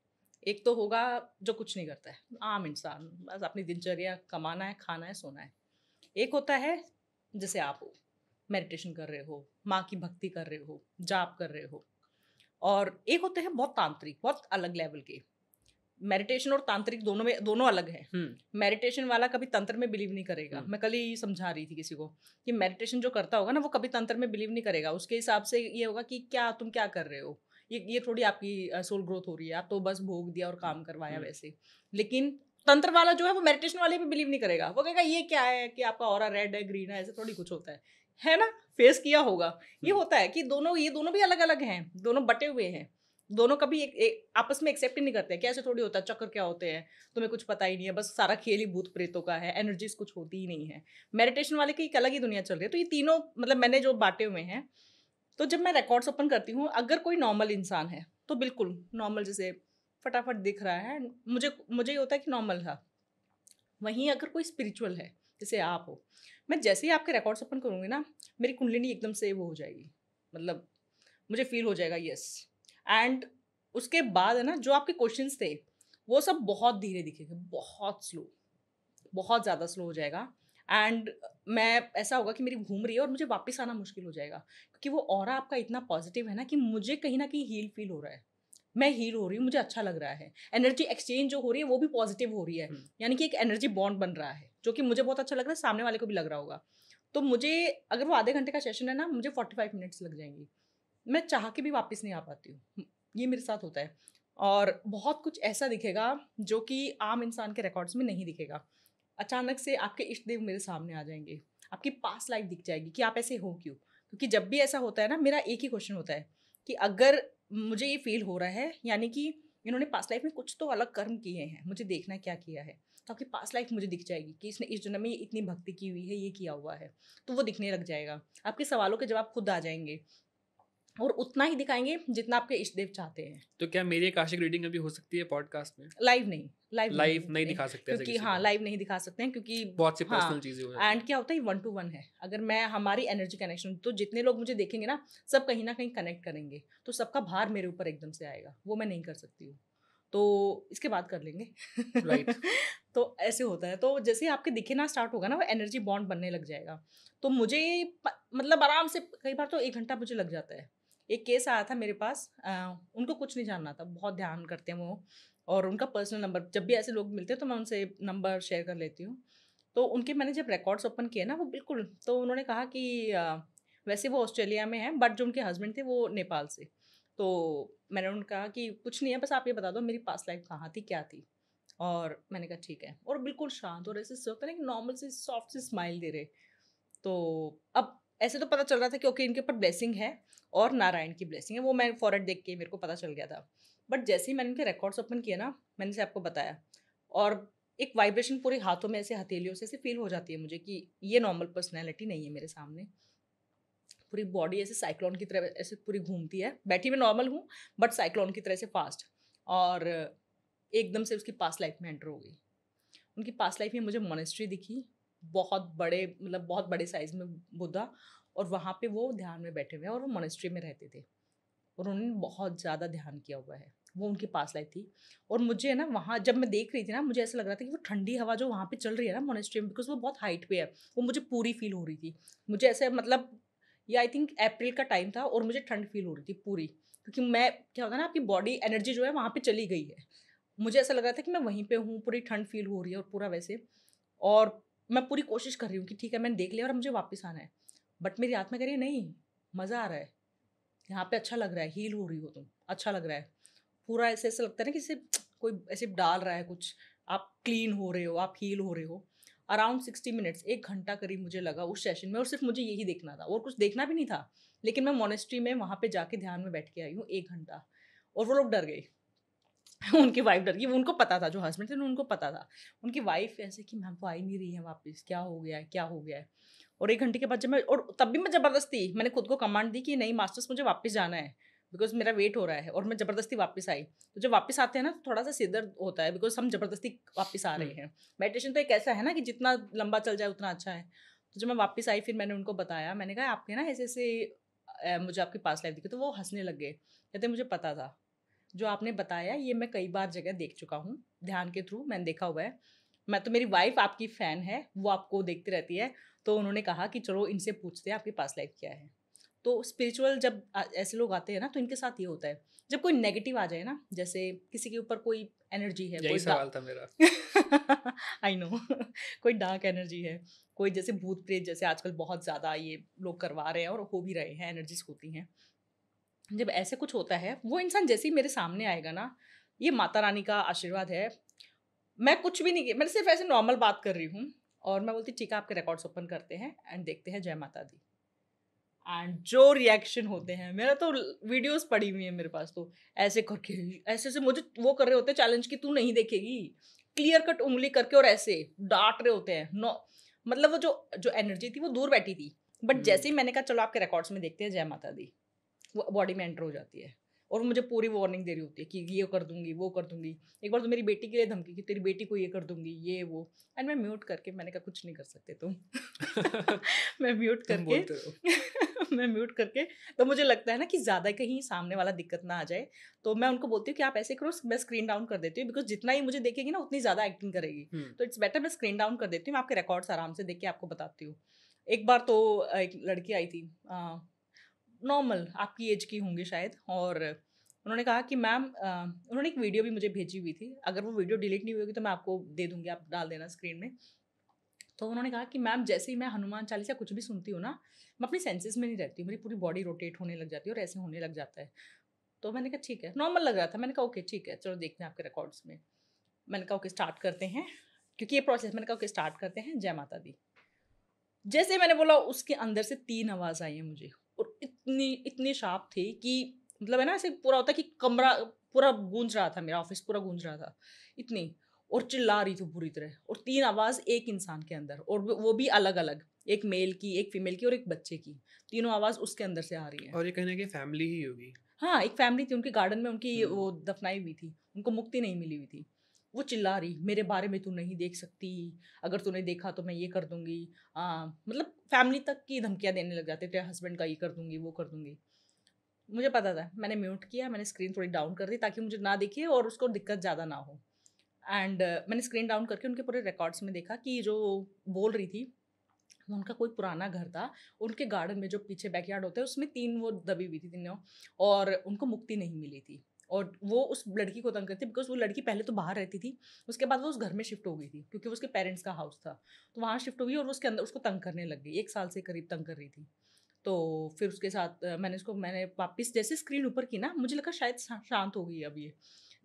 एक तो होगा जो कुछ नहीं करता है, आम इंसान, बस अपनी दिनचर्या कमाना है, खाना है, सोना है। एक होता है जैसे आप हो, मेडिटेशन कर रहे हो, माँ की भक्ति कर रहे हो, जाप कर रहे हो। और एक होते हैं बहुत तांत्रिक, बहुत अलग लेवल के। मेडिटेशन और तांत्रिक दोनों अलग हैं। मेडिटेशन वाला कभी तंत्र में बिलीव नहीं करेगा। मैं कल ही समझा रही थी किसी को कि मेडिटेशन जो करता होगा ना, वो कभी तंत्र में बिलीव नहीं करेगा। उसके हिसाब से ये होगा कि क्या तुम क्या कर रहे हो, ये थोड़ी आपकी सोल ग्रोथ हो रही है, आप तो बस भोग दिया और काम करवाया वैसे। लेकिन तंत्र वाला जो है वो मेडिटेशन वाले पे बिलीव नहीं करेगा। वो कहेगा ये क्या है कि आपका ऑरा रेड है, ग्रीन है, ऐसे थोड़ी कुछ होता है ना। फेस किया होगा। ये होता है कि ये दोनों भी अलग अलग हैं, दोनों बटे हुए हैं। दोनों कभी आपस में एक्सेप्ट ही नहीं करते। कैसे थोड़ी होता है, चक्कर क्या होते हैं, तुम्हें कुछ पता ही नहीं है, बस सारा खेल ही भूत प्रेतों का है, एनर्जीज कुछ होती ही नहीं है। मेडिटेशन वाले की एक अलग ही दुनिया चल रही है। तो ये तीनों मतलब मैंने जो बांटे हुए हैं। तो जब मैं रिकॉर्ड्स ओपन करती हूँ, अगर कोई नॉर्मल इंसान है तो बिल्कुल नॉर्मल, जैसे फटाफट दिख रहा है, मुझे ये होता है कि नॉर्मल था। वहीं अगर कोई स्पिरिचुअल है जैसे आप हो, मैं जैसे ही आपके रिकॉर्ड्स ओपन करूँगी ना, मेरी कुंडलिनी एकदम से वो हो जाएगी, मतलब मुझे फील हो जाएगा यस। एंड उसके बाद है ना, जो आपके क्वेश्चंस थे वो सब बहुत धीरे दिखेंगे, बहुत स्लो, बहुत ज़्यादा स्लो हो जाएगा। एंड मैं ऐसा होगा कि मेरी घूम रही है और मुझे वापस आना मुश्किल हो जाएगा, क्योंकि वो ऑरा आपका इतना पॉजिटिव है ना कि मुझे कहीं ना कहीं हील फील हो रहा है। मैं हील हो रही हूँ, मुझे अच्छा लग रहा है। एनर्जी एक्सचेंज जो हो रही है वो भी पॉजिटिव हो रही है, यानी कि एक एनर्जी बॉन्ड बन रहा है, जो कि मुझे बहुत अच्छा लग रहा है, सामने वाले को भी लग रहा होगा। तो मुझे अगर वो आधे घंटे का सेशन है ना, मुझे 45 मिनट्स लग जाएंगी। मैं चाह के भी वापस नहीं आ पाती हूँ। ये मेरे साथ होता है। और बहुत कुछ ऐसा दिखेगा जो कि आम इंसान के रिकॉर्ड्स में नहीं दिखेगा। अचानक से आपके इष्ट देव मेरे सामने आ जाएंगे, आपकी पास्ट लाइफ दिख जाएगी कि आप ऐसे हो क्यों। क्योंकि जब भी ऐसा होता है ना, मेरा एक ही क्वेश्चन होता है कि अगर मुझे ये फील हो रहा है, यानी कि इन्होंने पास्ट लाइफ में कुछ तो अलग कर्म किए हैं, मुझे देखना है क्या किया है। तो आपकी पास्ट लाइफ मुझे दिख जाएगी कि इसने इस जन्म में इतनी भक्ति की हुई है, ये किया हुआ है, तो वो दिखने लग जाएगा। आपके सवालों के जवाब खुद आ जाएंगे, और उतना ही दिखाएंगे जितना आपके इष्ट देव चाहते हैं। तो क्या मेरी आकाशिक रीडिंग अभी हो सकती है पॉडकास्ट में? लाइव नहीं, लाइव नहीं दिखा सकते ऐसे क्योंकि किसी हाँ, को? लाइव नहीं दिखा सकते हैं क्योंकि बहुत सी पर्सनल हाँ। चीजें हो जाती एंड क्या होता है, 1 to 1 है। अगर मैं हमारी एनर्जी कनेक्शन, तो जितने लोग मुझे देखेंगे ना, सब कहीं ना कहीं कनेक्ट करेंगे, तो सबका भार मेरे ऊपर एकदम से आएगा, वो मैं नहीं कर सकती हूँ। तो इसके बाद कर लेंगे। Right. तो ऐसे होता है। तो जैसे ही आपके दिखे ना स्टार्ट होगा ना, वो एनर्जी बॉन्ड बनने लग जाएगा। तो मुझे मतलब आराम से कई बार तो 1 घंटा मुझे लग जाता है। एक केस आया था मेरे पास, उनको कुछ नहीं जानना था, बहुत ध्यान करते हैं वो, और उनका पर्सनल नंबर, जब भी ऐसे लोग मिलते हैं तो मैं उनसे नंबर शेयर कर लेती हूँ। तो उनके मैंने जब रिकॉर्ड्स ओपन किए ना, वो बिल्कुल, तो उन्होंने कहा कि वैसे वो ऑस्ट्रेलिया में है, बट जो उनके हस्बैंड थे वो नेपाल से। तो मैंने उनको कहा कि कुछ नहीं है, बस आप ये बता दो मेरी पास्ट लाइफ कहाँ थी, क्या थी। और मैंने कहा ठीक है, और बिल्कुल शांत और ऐसे होता है ना कि नॉर्मल से सॉफ्ट से स्माइल दे रहे। तो अब ऐसे तो पता चल रहा था कि ओके, इनके ऊपर ब्लेसिंग है और नारायण की ब्लेसिंग है, वो मैं फॉरवर्ड देख के मेरे को पता चल गया था। बट जैसे ही मैंने इनके रिकॉर्ड्स ओपन किए ना, मैंने से आपको बताया, और एक वाइब्रेशन पूरे हाथों में ऐसे हथेलियों से ऐसे फील हो जाती है मुझे कि ये नॉर्मल पर्सनैलिटी नहीं है मेरे सामने। पूरी बॉडी ऐसे साइक्लोन की तरह ऐसे पूरी घूमती है, बैठी मैं नॉर्मल हूँ बट साइक्लोन की तरह से फास्ट। और एकदम से उसकी पास्ट लाइफ में एंटर हो गई। उनकी पास्ट लाइफ में मुझे मोनेस्ट्री दिखी, बहुत बड़े, मतलब बहुत बड़े साइज में बुद्धा, और वहाँ पे वो ध्यान में बैठे हुए हैं और वो मोनेस्ट्री में रहते थे, और उन्होंने बहुत ज़्यादा ध्यान किया हुआ है। वो उनकी पास्ट लाइफ थी। और मुझे है ना, वहाँ जब मैं देख रही थी ना, मुझे ऐसा लग रहा था कि वो ठंडी हवा जो वहाँ पे चल रही है ना मोनेस्ट्री में, बिकॉज वो बहुत हाइट पे है, वो मुझे पूरी फील हो रही थी। मुझे ऐसे मतलब, ये आई थिंक अप्रैल का टाइम था, और मुझे ठंड फील हो रही थी पूरी, क्योंकि मैं, क्या होता है ना, आपकी बॉडी एनर्जी जो है वहाँ पे चली गई है। मुझे ऐसा लग रहा था कि मैं वहीं पे हूँ, पूरी ठंड फील हो रही है और पूरा वैसे। और मैं पूरी कोशिश कर रही हूँ कि ठीक है, मैंने देख लिया और मुझे वापस आना है, बट मेरी आत्मा कह रही है नहीं, मज़ा आ रहा है यहाँ पे, अच्छा लग रहा है, हील हो रही हो तुम, अच्छा लग रहा है। पूरा ऐसे ऐसा लगता है ना कि जैसे कोई ऐसे डाल रहा है कुछ, आप क्लीन हो रहे हो, आप हील हो रहे हो। अराउंड 60 मिनट्स, 1 घंटा करीब मुझे लगा उस सेशन में, और सिर्फ मुझे यही देखना था और कुछ देखना भी नहीं था। लेकिन मैं मोनेस्ट्री में वहाँ पे जाके ध्यान में बैठ के आई हूँ 1 घंटा, और वो लोग डर गए। उनकी वाइफ डर गई, वो उनको पता था, जो हस्बैंड थे उनको पता था। उनकी वाइफ ऐसे कि मैम वो आ ही नहीं रही है वापस, क्या हो गया है, क्या हो गया है। और 1 घंटे के बाद जब मैं, और तब भी मैं ज़बरदस्ती, मैंने खुद को कमांड दी कि नहीं मास्टर्स, मुझे वापस जाना है, बिकॉज मेरा वेट हो रहा है, और मैं ज़बरदस्ती वापस आई। तो जब वापस आते हैं ना, तो थोड़ा सा सिर दर्द होता है, बिकॉज हम ज़बरदस्ती वापस आ रहे हैं। मेडिटेशन तो एक ऐसा है ना कि जितना लंबा चल जाए उतना अच्छा है। तो जब मैं वापस आई, फिर मैंने उनको बताया, मैंने कहा आपके ना ऐसे ऐसे मुझे आपकी पास लाइफ दिखी, तो वो हंसने लग गए, कहते मुझे पता था। जो आपने बताया ये मैं कई बार जगह देख चुका हूँ, ध्यान के थ्रू मैंने देखा हुआ है। मैं तो, मेरी वाइफ आपकी फ़ैन है, वो आपको देखती रहती है, तो उन्होंने कहा कि चलो इनसे पूछते हैं आपकी पास्ट लाइफ क्या है। तो स्पिरिचुअल जब ऐसे लोग आते हैं ना, तो इनके साथ ये होता है, जब कोई नेगेटिव आ जाए ना, जैसे किसी के ऊपर कोई एनर्जी है, यही कोई सवाल था मेरा। आई नो कोई डार्क एनर्जी है, कोई जैसे भूत प्रेत जैसे आजकल बहुत ज़्यादा ये लोग करवा रहे हैं और हो भी रहे हैं, एनर्जीज होती हैं। जब ऐसे कुछ होता है, वो इंसान जैसे ही मेरे सामने आएगा ना, ये माता रानी का आशीर्वाद है, मैं कुछ भी नहीं किया, मैं सिर्फ ऐसे नॉर्मल बात कर रही हूँ और मैं बोलती ठीक है आपके रिकॉर्ड्स ओपन करते हैं एंड देखते हैं जय माता दी। एंड जो रिएक्शन होते हैं, मेरा तो वीडियोस पड़ी हुई है मेरे पास, तो ऐसे करके ऐसे से मुझे वो कर रहे होते हैं चैलेंज कि तू नहीं देखेगी, क्लियर कट उंगली करके और ऐसे डांट रहे होते हैं। नो मतलब वो जो जो एनर्जी थी वो दूर बैठी थी, बट जैसे ही मैंने कहा चलो आपके रिकॉर्ड्स में देखते हैं जय माता दी, वो बॉडी में एंटर हो जाती है और मुझे पूरी वार्निंग दे रही होती है कि ये कर दूंगी वो कर दूंगी। एक बार तो मेरी बेटी के लिए धमकी कि तेरी बेटी को ये कर दूंगी ये वो, एंड मैं म्यूट करके मैंने कहा कुछ नहीं कर सकते तुम मैं म्यूट करके मैं म्यूट करके, तो मुझे लगता है ना कि ज़्यादा कहीं सामने वाला दिक्कत ना आ जाए, तो मैं उनको बोलती हूँ कि आप ऐसे करो, मैं स्क्रीन डाउन कर देती हूँ, बिकॉज जितना ही मुझे देखेगी ना उतनी ज़्यादा एक्टिंग करेगी, तो इट्स बेटर मैं स्क्रीन डाउन कर देती हूँ, मैं आपके रिकॉर्ड्स आराम से देख के आपको बताती हूँ। एक बार तो एक लड़की आई थी, नॉर्मल आपकी एज की होंगी शायद, और उन्होंने कहा कि मैम, उन्होंने एक वीडियो भी मुझे भेजी हुई थी, अगर वो वीडियो डिलीट नहीं हुई होगी तो मैं आपको दे दूंगी, आप डाल देना स्क्रीन में। तो उन्होंने कहा कि मैम जैसे ही मैं हनुमान चालीसा कुछ भी सुनती हूँ ना, मैं अपनी सेंसेस में नहीं रहती हूँ, मेरी पूरी बॉडी रोटेट होने लग जाती है और ऐसे होने लग जाता है। तो मैंने कहा ठीक है, नॉर्मल लग रहा था, मैंने कहा ओके ठीक है चलो देखते हैं आपके रिकॉर्ड्स में। मैंने कहा ओके स्टार्ट करते हैं, क्योंकि ये प्रोसेस, मैंने कहा ओके स्टार्ट करते हैं, जय माता दी। जैसे मैंने बोला उसके अंदर से 3 आवाज़ आई है मुझे, और इतनी इतनी शार्प थी कि मतलब है ना, ऐसे पूरा होता है कि कमरा पूरा गूंज रहा था, मेरा ऑफिस पूरा गूंज रहा था इतनी, और चिल्ला रही थी पूरी तरह, और 3 आवाज़ एक इंसान के अंदर, और वो भी अलग अलग, एक मेल की, एक फीमेल की और एक बच्चे की, तीनों आवाज़ उसके अंदर से आ रही है। और ये कहने की फैमिली ही होगी। हाँ, एक फैमिली थी, उनके गार्डन में उनकी वो दफनाई हुई थी, उनको मुक्ति नहीं मिली हुई थी। वो चिल्ला रही, मेरे बारे में तू नहीं देख सकती, अगर तूने देखा तो मैं ये कर दूंगी, मतलब फैमिली तक की धमकियां देने लग जाते थे, हस्बैंड का ये कर दूंगी वो कर दूंगी। मुझे पता था, मैंने म्यूट किया, मैंने स्क्रीन थोड़ी डाउन कर दी ताकि मुझे ना दिखे और उसको दिक्कत ज़्यादा ना हो। एंड मैंने स्क्रीन डाउन करके उनके पूरे रिकॉर्ड्स में देखा कि जो बोल रही थी उनका कोई पुराना घर था, उनके गार्डन में जो पीछे बैकयार्ड होता है उसमें 3 वो दबी हुई थी तीनों, और उनको मुक्ति नहीं मिली थी, और वो उस लड़की को तंग करती, बिकॉज वो लड़की पहले तो बाहर रहती थी, उसके बाद वो उस घर में शिफ्ट हो गई थी क्योंकि वो उसके पेरेंट्स का हाउस था, तो वहाँ शिफ्ट हो गई और उसके अंदर उसको तंग करने लग गई, 1 साल से करीब तंग कर रही थी। तो फिर उसके साथ मैंने वापस जैसे स्क्रीन ऊपर की ना, मुझे लगा शायद शांत हो गई अब ये,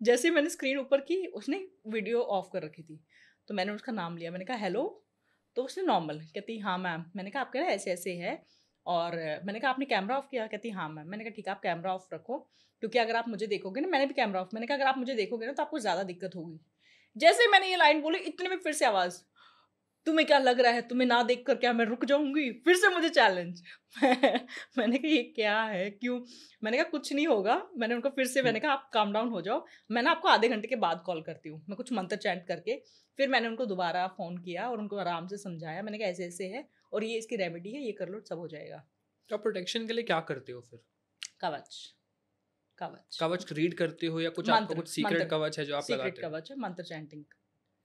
जैसे ही मैंने स्क्रीन ऊपर की उसने वीडियो ऑफ कर रखी थी, तो मैंने उसका नाम लिया, मैंने कहा हेलो, तो उसने नॉर्मल कहती हाँ मैम, मैंने कहा आपके ना ऐसे ऐसे है, और मैंने कहा आपने कैमरा ऑफ किया, कहती हाँ मैम, मैंने कहा ठीक है आप कैमरा ऑफ रखो, क्योंकि अगर आप मुझे देखोगे ना, मैंने भी कैमरा ऑफ, मैंने कहा अगर आप मुझे देखोगे ना तो आपको ज़्यादा दिक्कत होगी। जैसे मैंने ये लाइन बोली इतने में फिर से आवाज़, तुम्हें क्या लग रहा है, तुम्हें ना देख कर क्या मैं रुक जाऊंगी, फिर से मुझे चैलेंज मैंने कहा ये क्या है क्यों, मैंने कहा कुछ नहीं होगा, मैंने उनको फिर से मैंने कहा आप काम डाउन हो जाओ, मैं ना आपको आधे घंटे के बाद कॉल करती हूँ, मैं कुछ मंत्र चैंट करके, फिर मैंने उनको दोबारा फ़ोन किया और उनको आराम से समझाया, मैंने कहा ऐसे ऐसे है और ये इसकी रेमेडी है, ये कर लो सब हो जाएगा। तो प्रोटेक्शन के लिए क्या करते हो फिर? कवच, कवच कवच रीड करते हो या कुछ आपका कुछ सीक्रेट कवच है जो आप लगाते सीक्रेट कवच है, मंत्र चैंटिंग,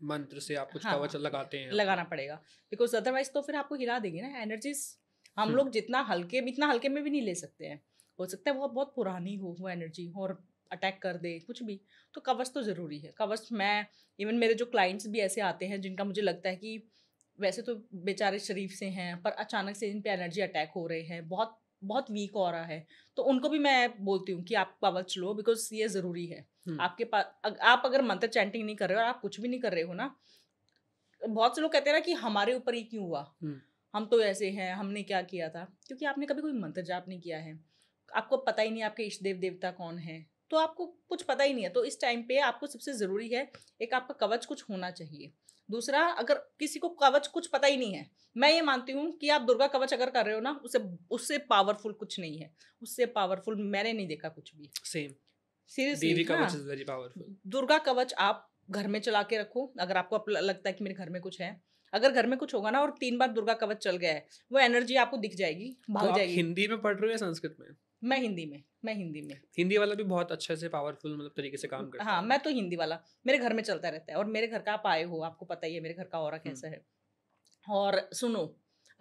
मंत्र से आप कुछ हाँ कवच लगाते हैं? लगाना पड़ेगा, बिकॉज अदरवाइज तो फिर आपको हिला देगी ना एनर्जीज, हम लोग इतना हल्के में भी नहीं ले सकते हैं, हो सकता है बहुत बहुत पुरानी हो वो एनर्जी और अटैक कर दे कुछ भी, तो कवच तो ज़रूरी है। कवच मैं इवन मेरे जो क्लाइंट्स भी ऐसे आते हैं जिनका मुझे लगता है कि वैसे तो बेचारे शरीफ से हैं पर अचानक से इन पे एनर्जी अटैक हो रहे हैं, बहुत बहुत वीक हो रहा है, तो उनको भी मैं बोलती हूँ कि आप कवच लो, बिकॉज ये ज़रूरी है। आपके पास आप अगर मंत्र चैंटिंग नहीं कर रहे हो और आप कुछ भी नहीं कर रहे हो ना, बहुत से लोग कहते हैं ना कि हमारे ऊपर ही क्यों हुआ, हम तो ऐसे हैं, हमने क्या किया था, क्योंकि आपने कभी कोई मंत्र जाप नहीं किया है, आपको पता ही नहीं आपके इष्ट देव देवता कौन है, तो आपको कुछ पता ही नहीं है। तो इस टाइम पे आपको सबसे ज़रूरी है एक आपका कवच कुछ होना चाहिए। दूसरा, अगर किसी को कवच कुछ पता ही नहीं है, मैं ये मानती हूँ कि आप दुर्गा कवच अगर कर रहे हो ना, उससे पावरफुल कुछ नहीं है, उससे पावरफुल मैंने नहीं देखा कुछ भी। सेम सीरियसली, देवी कवच इज वेरी पावरफुल। दुर्गा कवच आप घर में चला के रखो, अगर आपको लगता है कि मेरे घर में कुछ है, अगर घर में कुछ होगा ना और 3 बार दुर्गा कवच चल गया है, वो एनर्जी आपको दिख जाएगी, भाग तो आप जाएगी। हिंदी में पढ़ रहे हो या संस्कृत में? मैं हिंदी में। हिंदी वाला भी बहुत अच्छे से पावरफुल मतलब तरीके से काम करता हाँ, है। मैं तो हिंदी वाला मेरे घर में चलता रहता है, और मेरे घर का आप आए हो, आपको पता ही है मेरे घर का ऑरा कैसा है। और सुनो,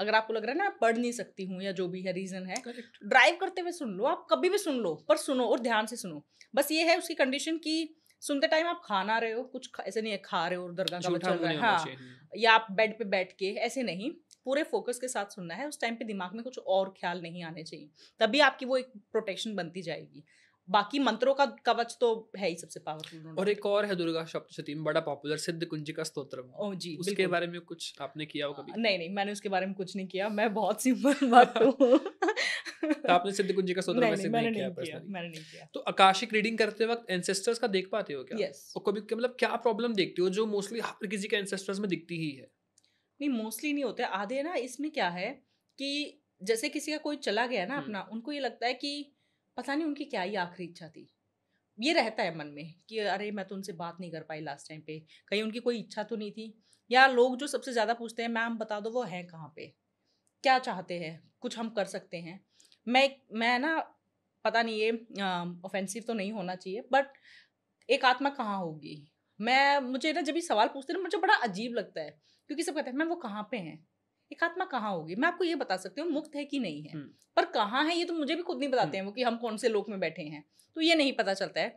अगर आपको लग रहा है ना मैं पढ़ नहीं सकती हूँ या जो भी है रीजन है, करेक्ट। ड्राइव करते हुए सुन लो, आप कभी भी सुन लो, पर सुनो और ध्यान से सुनो। बस ये है उसकी कंडीशन कि सुनते टाइम आप खाना रहे हो, कुछ ऐसे नहीं है खा रहे हो और दरगाह का झूठा चल मुंह रहा नहीं है, होना हाँ, चाहिए। या आप बेड पे बैठ के, ऐसे नहीं, पूरे फोकस के साथ सुनना है। उस टाइम पे दिमाग में कुछ और ख्याल नहीं आने चाहिए, तभी आपकी वो एक प्रोटेक्शन बनती जाएगी। बाकी मंत्रों का कवच तो है ही सबसे पावरफुल। और एक और है दुर्गा सप्तशती में बड़ा पॉपुलर सिद्ध कुंजिका स्तोत्रम, ओ जी, उसके बिल्कुल। बारे में कुछ आपने किया हो कभी? नहीं, मैंने उसके बारे में कुछ नहीं किया, मैं बहुत सिंपल भक्त हूँ। तो आपने सिद्ध कुंजिका स्तोत्रम नहीं, वैसे मैंने नहीं किया नहीं किया, पर्सनली? मैंने नहीं किया। तो आकाशिक रीडिंग करते वक्त एंसेस्टर्स का देख पाते हो क्या? यस। और कभी मतलब क्या प्रॉब्लम देखते हो जो मोस्टली हर किसी के एंसेस्टर्स में दिखती ही है? नहीं, मोस्टली नहीं होते आधे ना। इसमें क्या है कि जैसे किसी का कोई चला गया ना हम्म। अपना, उनको ये लगता है कि पता नहीं उनकी क्या ही आखिरी इच्छा थी। ये रहता है मन में कि अरे मैं तो उनसे बात नहीं कर पाई लास्ट टाइम पे, कहीं उनकी कोई इच्छा तो नहीं थी। या लोग जो सबसे ज्यादा पूछते हैं, मैम बता दो वो है कहाँ पे, क्या चाहते हैं, कुछ हम कर सकते हैं। मैं ना, पता नहीं ये ऑफेंसिव तो नहीं होना चाहिए, बट एक आत्मा कहाँ होगी। मुझे ना जब ये सवाल पूछते हैं ना, मुझे बड़ा अजीब लगता है, क्योंकि सब कहते हैं मैम वो कहाँ पे हैं। एक आत्मा कहाँ होगी, मैं आपको ये बता सकती हूँ मुक्त है कि नहीं है, हम्म। पर कहाँ है ये तो मुझे भी खुद नहीं बताते हैं वो, कि हम कौन से लोक में बैठे हैं, तो ये नहीं पता चलता है।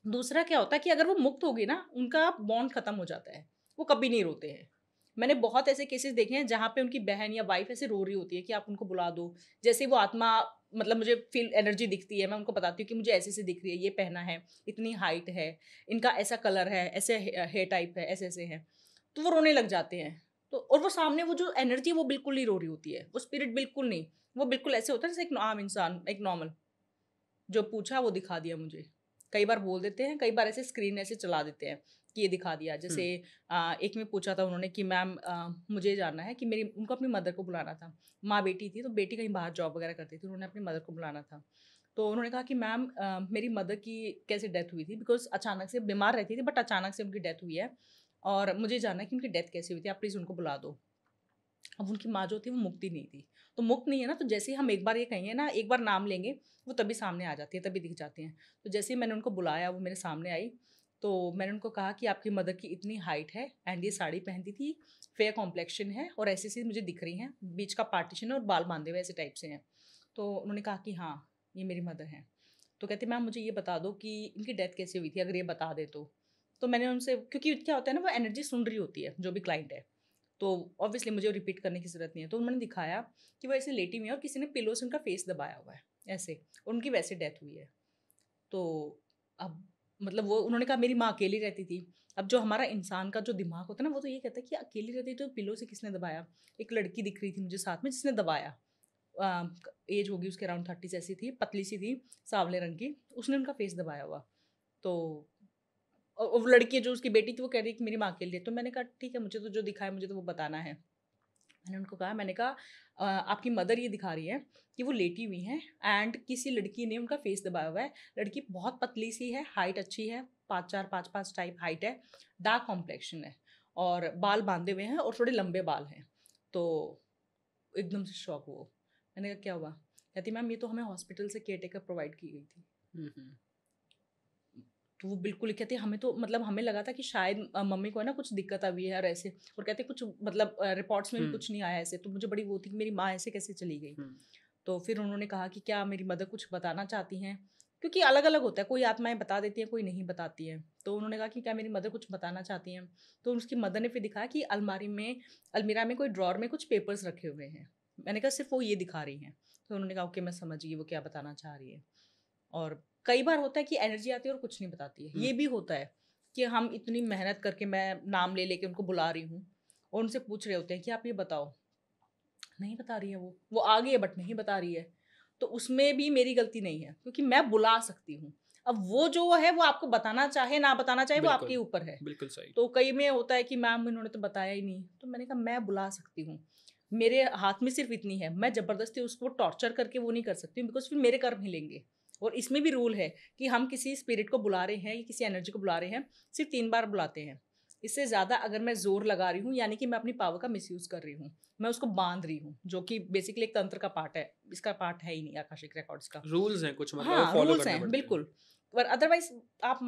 दूसरा क्या होता है कि अगर वो मुक्त होगी ना, उनका बॉन्ड खत्म हो जाता है, वो कभी नहीं रोते हैं। मैंने बहुत ऐसे केसेस देखे हैं जहाँ पे उनकी बहन या वाइफ ऐसे रो रही होती है कि आप उनको बुला दो। जैसे वो आत्मा, मतलब मुझे फील एनर्जी दिखती है, मैं उनको बताती हूँ कि मुझे ऐसे ऐसे दिख रही है, ये पहना है, इतनी हाइट है, इनका ऐसा कलर है, ऐसे हेयर टाइप है, ऐसे ऐसे है, तो वो रोने लग जाते हैं। तो और वो सामने वो जो एनर्जी वो बिल्कुल नहीं रो रही होती है, वो स्पिरिट बिल्कुल नहीं, वो बिल्कुल ऐसे होता है जैसे एक आम इंसान, एक नॉर्मल, जो पूछा वो दिखा दिया मुझे। कई बार बोल देते हैं, कई बार ऐसे स्क्रीन ऐसे चला देते हैं कि ये दिखा दिया। जैसे एक में पूछा था उन्होंने कि मैम मुझे जानना है कि मेरी, उनको अपनी मदर को बुलाना था, माँ बेटी थी, तो बेटी कहीं बाहर जॉब वगैरह करती थी, उन्होंने अपनी मदर को बुलाना था। तो उन्होंने कहा कि मैम मेरी मदर की कैसे डेथ हुई थी, बिकॉज अचानक से बीमार रहती थी, बट अचानक से उनकी डेथ हुई है, और मुझे जानना है कि उनकी डेथ कैसे हुई थी, आप प्लीज़ उनको बुला दो। अब उनकी माँ जो थी वो मुक्ति नहीं थी, तो मुक्त नहीं है ना, तो जैसे ही हम एक बार ये कहेंगे ना, एक बार नाम लेंगे, वो तभी सामने आ जाती है, तभी दिख जाती हैं। तो जैसे ही मैंने उनको बुलाया, वो मेरे सामने आई, तो मैंने उनको कहा कि आपकी मदर की इतनी हाइट है, एंड ये साड़ी पहनती थी, फेयर कॉम्प्लेक्शन है, और ऐसी ऐसी मुझे दिख रही हैं, बीच का पार्टीशन है और बाल बांधे हुए ऐसे टाइप से हैं। तो उन्होंने कहा कि हाँ ये मेरी मदर हैं। तो कहते मैम मुझे ये बता दो कि इनकी डेथ कैसे हुई थी, अगर ये बता दे तो मैंने उनसे, क्योंकि क्या होता है ना, वो एनर्जी सुन रही होती है जो भी क्लाइंट है, तो ऑब्वियसली मुझे रिपीट करने की ज़रूरत नहीं है। तो उन्होंने दिखाया कि वो ऐसे लेटी हुई है और किसी ने पिलो से उनका फेस दबाया हुआ है ऐसे, और उनकी वैसे डेथ हुई है। तो अब मतलब वो, उन्होंने कहा मेरी माँ अकेली रहती थी। अब जो हमारा इंसान का जो दिमाग होता है ना, वो तो ये कहता है कि अकेली रहती तो पिलो से किसने दबाया। एक लड़की दिख रही थी मुझे साथ में जिसने दबाया, एज होगी उसके अराउंड 30 ऐसी थी, पतली सी थी, सांवले रंग की, उसने उनका फेस दबाया हुआ। तो और वो लड़की जो उसकी बेटी थी वो कह रही कि मेरी माँ अकेली है। तो मैंने कहा ठीक है, मुझे तो जो दिखा है मुझे तो वो बताना है। मैंने उनको कहा, मैंने कहा आपकी मदर ये दिखा रही है कि वो लेटी हुई हैं, एंड किसी लड़की ने उनका फेस दबाया हुआ है। लड़की बहुत पतली सी है, हाइट अच्छी है, 5'4" 5'5" टाइप हाइट है, डार्क कॉम्प्लेक्शन है, और बाल बांधे हुए हैं और थोड़े लंबे बाल हैं। तो एकदम से शॉक हुआ। मैंने कहा क्या हुआ? कहती मैम ये तो हमें हॉस्पिटल से केयर टेकर प्रोवाइड की गई थी। तो वो बिल्कुल ही कहते हमें तो मतलब हमें लगा था कि शायद मम्मी को है ना कुछ दिक्कत आ गई है और ऐसे, और कहते कुछ मतलब रिपोर्ट्स में भी कुछ नहीं आया ऐसे। तो मुझे बड़ी वो थी कि मेरी माँ ऐसे कैसे चली गई। तो फिर उन्होंने कहा कि क्या मेरी मदर कुछ बताना चाहती हैं, क्योंकि अलग अलग होता है, कोई आत्माएं बता देती हैं, कोई नहीं बताती हैं। तो उन्होंने कहा कि क्या मेरी मदर कुछ बताना चाहती हैं। तो उसकी मदर ने फिर दिखाया कि अलमीरा में कोई ड्रॉर में कुछ पेपर्स रखे हुए हैं। मैंने कहा सिर्फ वो ये दिखा रही हैं। तो उन्होंने कहा ओके मैं समझ गई वो क्या बताना चाह रही है। और कई बार होता है कि एनर्जी आती है और कुछ नहीं बताती है। ये भी होता है कि हम इतनी मेहनत करके, मैं नाम ले लेके उनको बुला रही हूँ और उनसे पूछ रहे होते हैं कि आप ये बताओ, नहीं बता रही है, वो आ गई है बट नहीं बता रही है। तो उसमें भी मेरी गलती नहीं है, क्योंकि मैं बुला सकती हूँ। अब वो जो है वो आपको बताना चाहे ना बताना चाहे वो आपके ऊपर है। बिल्कुल सही। तो कई में होता है कि मैम इन्होंने तो बताया ही नहीं। तो मैंने कहा मैं बुला सकती हूँ, मेरे हाथ में सिर्फ इतनी है, मैं जबरदस्ती उसको टॉर्चर करके वो नहीं कर सकती हूँ, बिकॉज फिर मेरे कर्म हिलेंगे। और इसमें भी रूल है कि हम किसी स्पिरिट को बुला रहे हैं या किसी एनर्जी को बुला रहे हैं, सिर्फ 3 बार बुलाते हैं। इससे ज़्यादा अगर मैं जोर लगा रही हूँ यानी कि मैं अपनी पावर का मिसयूज कर रही हूँ, मैं उसको बांध रही हूँ, जो कि बेसिकली एक तंत्र का पार्ट है, इसका पार्ट है ही नहीं आकाशिक रिकॉर्ड्स का। रूल्स हैं कुछ, मतलब वो हाँ, फॉलो रूल्स करने हैं पड़ते हैं। बिल्कुल। पर अदरवाइज आप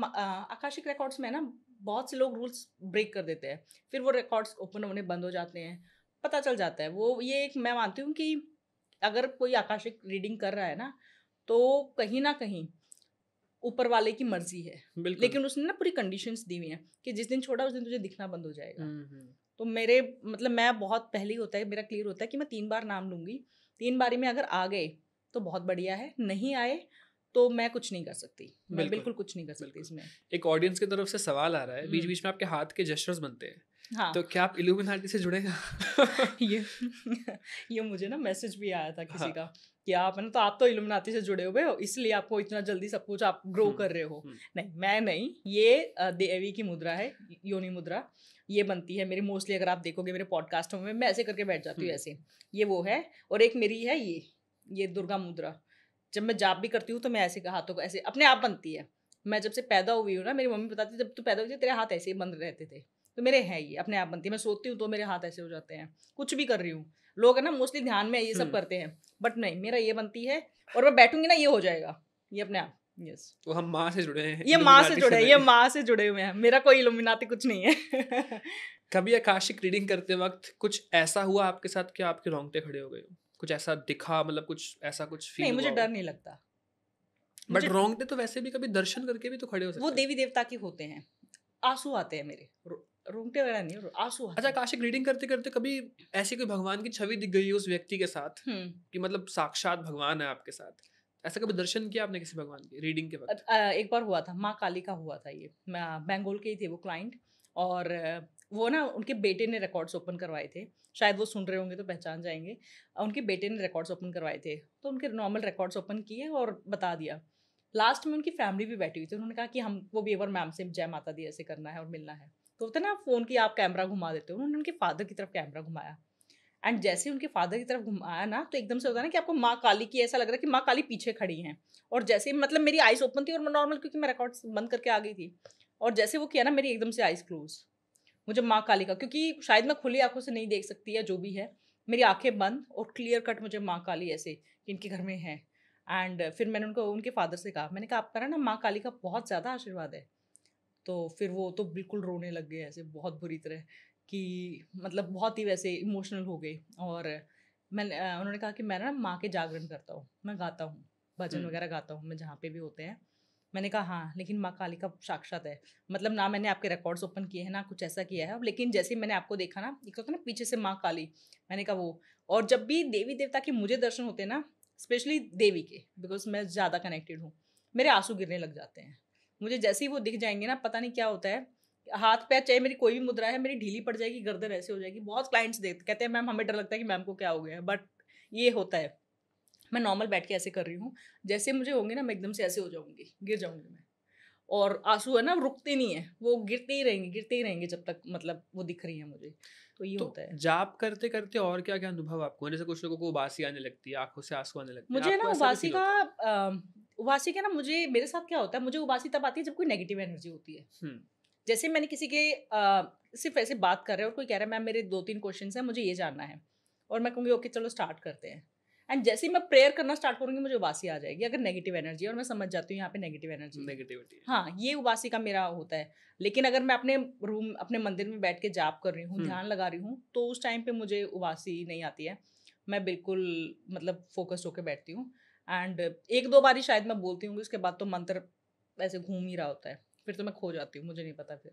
आकाशिक रिकॉर्ड्स में ना बहुत से लोग रूल्स ब्रेक कर देते हैं, फिर वो रिकॉर्ड्स ओपन होने बंद हो जाते हैं, पता चल जाता है। वो ये एक मैं मानती हूँ कि अगर कोई आकाशिक रीडिंग कर रहा है ना, तो कहीं ना कहीं ऊपर वाले की मर्जी है, बिल्कुल। लेकिन उसने ना पूरी कंडीशंस दी हुई हैं कि जिस दिन छोड़ा उस दिन तुझे दिखना बंद हो जाएगा। हम्म। तो मेरे मतलब मैं बहुत पहले ही होता है मेरा क्लियर होता है कि मैं 3 बार नाम लूंगी, 3 बारी में अगर आ गए तो बहुत बढ़िया है, नहीं आए तो मैं कुछ नहीं कर सकती, मैं बिल्कुल, बिल्कुल कुछ नहीं कर सकती बिल्कुल। इसमें। एक ऑडियंस की तरफ से सवाल आ रहा है, बीच बीच में आपके हाथ के जेस्चर्स बनते हैं, हाँ तो क्या आप इल्यूमिनाटी से जुड़े हैं? ये ये मुझे ना मैसेज भी आया था किसी हाँ। का कि आप है ना, तो आप तो इल्यूमिनाती से जुड़े हुए हो इसलिए आपको इतना जल्दी सब कुछ आप ग्रो कर रहे हो। नहीं, मैं नहीं, ये देवी की मुद्रा है, योनि मुद्रा, ये बनती है मेरी मोस्टली। अगर आप देखोगे मेरे पॉडकास्टों में मैं ऐसे करके बैठ जाती हूँ ऐसे, ये वो है। और एक मेरी है ये दुर्गा मुद्रा, जब मैं जाप भी करती हूँ तो मैं ऐसे हाथों को ऐसे अपने आप बनती है। मैं जब से पैदा हुई हूँ ना, मेरी मम्मी बताती जब तू पैदा हुई थी तेरे हाथ ऐसे ही बंद रहते थे, तो मेरे हैं ये अपने आप बनती है। मैं सोती हूँ तो मेरे हाथ ऐसे हो जाते हैं, कुछ भी कर रही हूँ। लोग है ना मोस्टली ध्यान में ये सब करते हैं, बट नहीं, मेरा ये बनती है और मैं बैठूंगी ना ये हो जाएगा, ये अपने आप। यस, तो हम माँ से जुड़े हैं, ये माँ से इल्यूमिनाटी जुड़े हैं, ये नहीं। माँ से जुड़े हुए हैं, मेरा कोई इल्यूमिनाती कुछ नहीं है। कभी आकाशिक रीडिंग करते वक्त कुछ ऐसा हुआ आपके साथ कि आपके रोंगटे खड़े हो गए हो? कुछ ऐसा दिखा, मतलब कुछ ऐसा कुछ नहीं, फील मुझे हुआ डर हो? नहीं लगता। बट मुझे रोंगटे तो वैसे भी कभी दर्शन करके भी तो खड़े हो वो सकते हैं। देवी देवता के होते हैं, आंसू आते हैं मेरे, रोंगटे वगैरह नहीं, आंसू आते अच्छा, हैं। आकाशिक रीडिंग करते करते कभी ऐसी कोई भगवान की छवि दिख गई हो उस व्यक्ति के साथ हम्म। कि मतलब साक्षात भगवान है आपके साथ? ऐसा कभी दर्शन किया आपने किसी भगवान की रीडिंग के वक्त? एक बार हुआ था, माँ काली का हुआ था ये, बेंगोल के ही थे वो क्लाइंट। और वो ना उनके बेटे ने रिकॉर्ड्स ओपन करवाए थे, शायद वो सुन रहे होंगे तो पहचान जाएंगे। उनके बेटे ने रिकॉर्ड्स ओपन करवाए थे, तो उनके नॉर्मल रिकॉर्ड्स ओपन किए और बता दिया। लास्ट में उनकी फैमिली भी बैठी हुई थी, उन्होंने कहा कि हमको भी एक बार मैम से जय माता दी ऐसे करना है और मिलना है। तो होता है ना फ़ोन की आप कैमरा घुमा देते हो, उन्होंने उनके फादर की तरफ कैमरा घुमाया। एंड जैसे ही उनके फादर की तरफ घुमाया ना, तो एकदम से होता है ना कि आपको माँ काली की ऐसा लग रहा है कि माँ काली पीछे खड़ी हैं। और जैसे ही मतलब मेरी आइज़ ओपन थी और मैं नॉर्मल, क्योंकि मैं रिकॉर्ड्स बंद करके आ गई थी, और जैसे वो किया ना मेरी एकदम से आइज़ क्लोज। मुझे माँ काली का, क्योंकि शायद मैं खुली आंखों से नहीं देख सकती या जो भी है, मेरी आंखें बंद और क्लियर कट मुझे माँ काली ऐसे कि इनके घर में है। एंड फिर मैंने उनको उनके फादर से कहा, मैंने कहा आपका ना माँ काली का बहुत ज़्यादा आशीर्वाद है। तो फिर वो तो बिल्कुल रोने लग गए ऐसे बहुत बुरी तरह, कि मतलब बहुत ही वैसे इमोशनल हो गए। और उन्होंने कहा कि मैं ना माँ के जागरण करता हूँ, मैं गाता हूँ, भजन वगैरह गाता हूँ मैं जहाँ पे भी होते हैं। मैंने कहा हाँ, लेकिन माँ काली का साक्षात है, मतलब ना मैंने आपके रिकॉर्ड्स ओपन किए हैं ना कुछ ऐसा किया है, लेकिन जैसे ही मैंने आपको देखा ना, एक होता है ना पीछे से माँ काली, मैंने कहा वो। और जब भी देवी देवता के मुझे दर्शन होते हैं ना, स्पेशली देवी के, बिकॉज मैं ज़्यादा कनेक्टेड हूँ, मेरे आंसू गिरने लग जाते हैं। मुझे जैसे ही वो दिख जाएंगे ना, पता नहीं क्या होता है, हाथ पैर चाहे मेरी कोई भी मुद्रा है मेरी ढीली पड़ जाएगी, गर्दन ऐसे हो जाएगी। बहुत क्लाइंट्स देखते कहते हैं मैम हमें डर लगता है कि मैम को क्या हो गया है, बट ये होता है। मैं नॉर्मल बैठ के ऐसे कर रही हूँ, जैसे मुझे होंगे ना मैं एकदम से ऐसे हो जाऊंगी, गिर जाऊंगी मैं। और आंसू है ना रुकते नहीं है, वो गिरते ही रहेंगे जब तक मतलब वो दिख रही है मुझे। तो ये तो होता है। जाप करते करते और क्या क्या अनुभव आपको हैं? जैसे कुछ लोगों को उबासी आने लगती है, आंखों से आंसू आने लगते हैं, मुझे ना आपको ऐसा भी उबासी फील का होता है? उबासी का ना, मुझे मेरे साथ क्या होता है, मुझे उबासी तब आती है जब कोई नेगेटिव एनर्जी होती है। हम्म। जैसे मैंने किसी के सिर्फ ऐसे बात कर रहे हैं और कोई कह रहा है मैम मेरे 2-3 क्वेश्चंस हैं, मुझे ये जानना है, और मैं कहूँगी ओके चलो स्टार्ट करते हैं। एंड जैसे ही मैं प्रेयर करना स्टार्ट करूँगी मुझे उबासी आ जाएगी, अगर नेगेटिव एनर्जी है और मैं समझ जाती हूँ यहाँ पे नेगेटिव एनर्जी है। नेगेटिविटी है। हाँ, ये उबासी का मेरा होता है। लेकिन अगर मैं अपने रूम अपने मंदिर में बैठ के जाप कर रही हूँ, ध्यान लगा रही हूँ, तो उस टाइम पे मुझे उबासी नहीं आती है। मैं बिल्कुल मतलब फोकस्ड होकर बैठती हूँ। एंड 1-2 बार ही शायद मैं बोलती हूँ, उसके बाद तो मंत्र ऐसे घूम ही रहा होता है, फिर तो मैं खो जाती हूँ, मुझे नहीं पता फिर।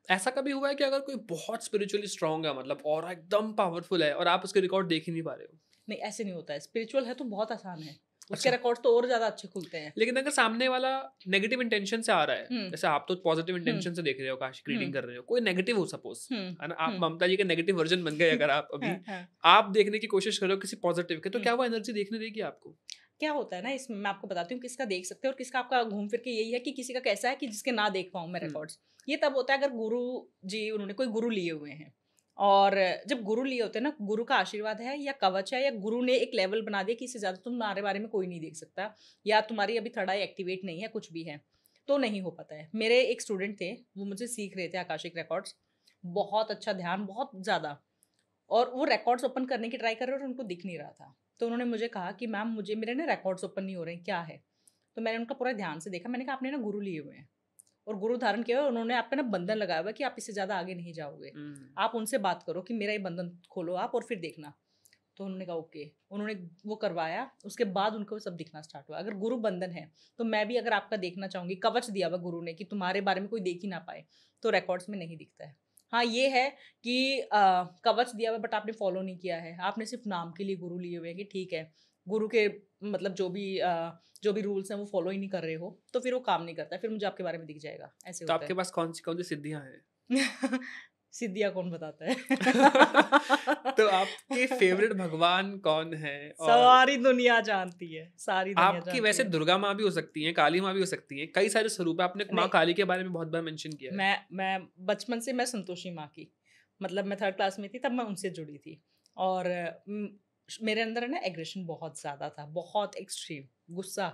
ऐसा कभी हुआ है कि अगर कोई बहुत स्पिरिचुअली स्ट्रांग है, मतलब और एकदम पावरफुल है, और आप उसके रिकॉर्ड देख ही नहीं पा रहे हो? नहीं, ऐसे नहीं होता है, स्पिरिचुअल है तो बहुत आसान है, उसके अच्छा, रिकॉर्ड्स तो और ज़्यादा अच्छे खुलते हैं। लेकिन अगर सामने वाला नेगेटिव इंटेंशन से आ रहा है, हुँ, जैसे आप तो पॉजिटिव हुँ, इंटेंशन से देख रहे हो, आकाशिक हुँ, रीडिंग कर रहे हो, कोई नेगेटिव हो सपोज, हुँ, है ना, आप हुँ, ममता जी के नेगेटिव वर्जन बन गए अगर आप अभी हाँ, हाँ, आप देखने की कोशिश कर रहे हो किसी पॉजिटिव के, तो हुँ। क्या वो एनर्जी देखने देगी आपको? क्या होता है ना इसमें, मैं आपको बताती हूँ किसका देख सकते हैं और किसका आपका घूम फिर के यही है कि किसी का कैसा है कि जिसके ना देख पाऊँ मैं हम्म। रिकॉर्ड्स। ये तब होता है अगर गुरु जी उन्होंने कोई गुरु लिए हुए हैं, और जब गुरु लिए होते हैं ना, गुरु का आशीर्वाद है या कवच है, या गुरु ने एक लेवल बना दिया कि इससे ज़्यादा तुम्हारे बारे में कोई नहीं देख सकता, या तुम्हारी अभी थर्ड आई एक्टिवेट नहीं है, कुछ भी है, तो नहीं हो पाता है। मेरे एक स्टूडेंट थे, वो मुझसे सीख रहे थे आकाशिक रिकॉर्ड्स, बहुत अच्छा ध्यान, बहुत ज़्यादा। और वो रिकॉर्ड्स ओपन करने की ट्राई कर रहे और उनको दिख नहीं रहा था। तो उन्होंने मुझे कहा कि मैम मुझे मेरे ना रिकॉर्ड्स ओपन नहीं हो रहे हैं, क्या है? तो मैंने उनका पूरा ध्यान से देखा, मैंने कहा आपने ना गुरु लिए हुए हैं और गुरु धारण किया हुआ है, उन्होंने आप पे ना बंधन लगाया हुआ है कि आप इससे ज़्यादा आगे नहीं जाओगे। आप उनसे बात करो कि मेरा ये बंधन खोलो आप और फिर देखना। तो उन्होंने कहा ओके, उन्होंने वो करवाया, उसके बाद उनको सब दिखना स्टार्ट हुआ। अगर गुरु बंधन है, तो मैं भी अगर आपका देखना चाहूँगी, कवच दिया हुआ गुरु ने कि तुम्हारे बारे में कोई देख ही ना पाए, तो रिकॉर्ड्स में नहीं दिखता है। हाँ, ये है कि कवच दिया हुआ बट आपने फॉलो नहीं किया है, आपने सिर्फ नाम के लिए गुरु लिए हुए हैं कि ठीक है, गुरु के मतलब जो भी रूल्स हैं वो फॉलो ही नहीं कर रहे हो, तो फिर वो काम नहीं करता है, फिर मुझे आपके बारे में दिख जाएगा, ऐसे तो होता आपके है। पास कौन सी सिद्धियां हैं? सिद्धियाँ कौन बताता है? तो आपके फेवरेट भगवान कौन है? और सारी दुनिया जानती है, सारी दुनिया आपकी जानती वैसे है। दुर्गा माँ भी हो सकती हैं, काली माँ भी हो सकती हैं, कई सारे स्वरूप है। आपने माँ नहीं, काली के बारे में बहुत बार मेंशन किया है। मैं बचपन से मैं संतोषी माँ की, मतलब मैं 3rd क्लास में थी तब मैं उनसे जुड़ी थी। और मेरे अंदर है ना एग्रेशन बहुत ज़्यादा था, बहुत एक्सट्रीम गुस्सा।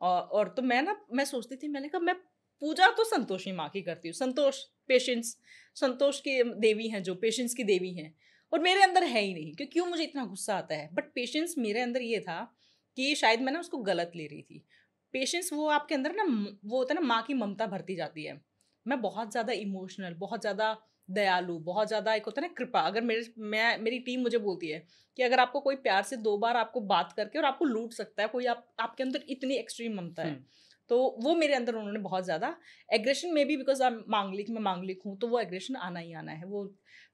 और तो मैं सोचती थी, मैंने कहा मैं पूजा तो संतोषी माँ की करती हूँ, संतोष, पेशेंस, संतोष की देवी हैं जो, पेशेंस की देवी हैं, और मेरे अंदर है ही नहीं कि क्यों मुझे इतना गुस्सा आता है। बट पेशेंस मेरे अंदर ये था कि शायद मैं ना उसको गलत ले रही थी। पेशेंस वो आपके अंदर ना वो होता है ना, माँ की ममता भरती जाती है। मैं बहुत ज़्यादा इमोशनल, बहुत ज़्यादा दयालु, बहुत ज़्यादा एक होता है ना कृपा। अगर मेरी टीम मुझे बोलती है कि अगर आपको कोई प्यार से 2 बार आपको बात करके और आपको लूट सकता है कोई, आपके अंदर इतनी एक्सट्रीम ममता है। तो वो मेरे अंदर उन्होंने बहुत ज़्यादा एग्रेशन, में भी बिकॉज़ आई एम मांगलिक, मैं मांगलिक हूँ, तो वो एग्रेशन आना ही आना है। वो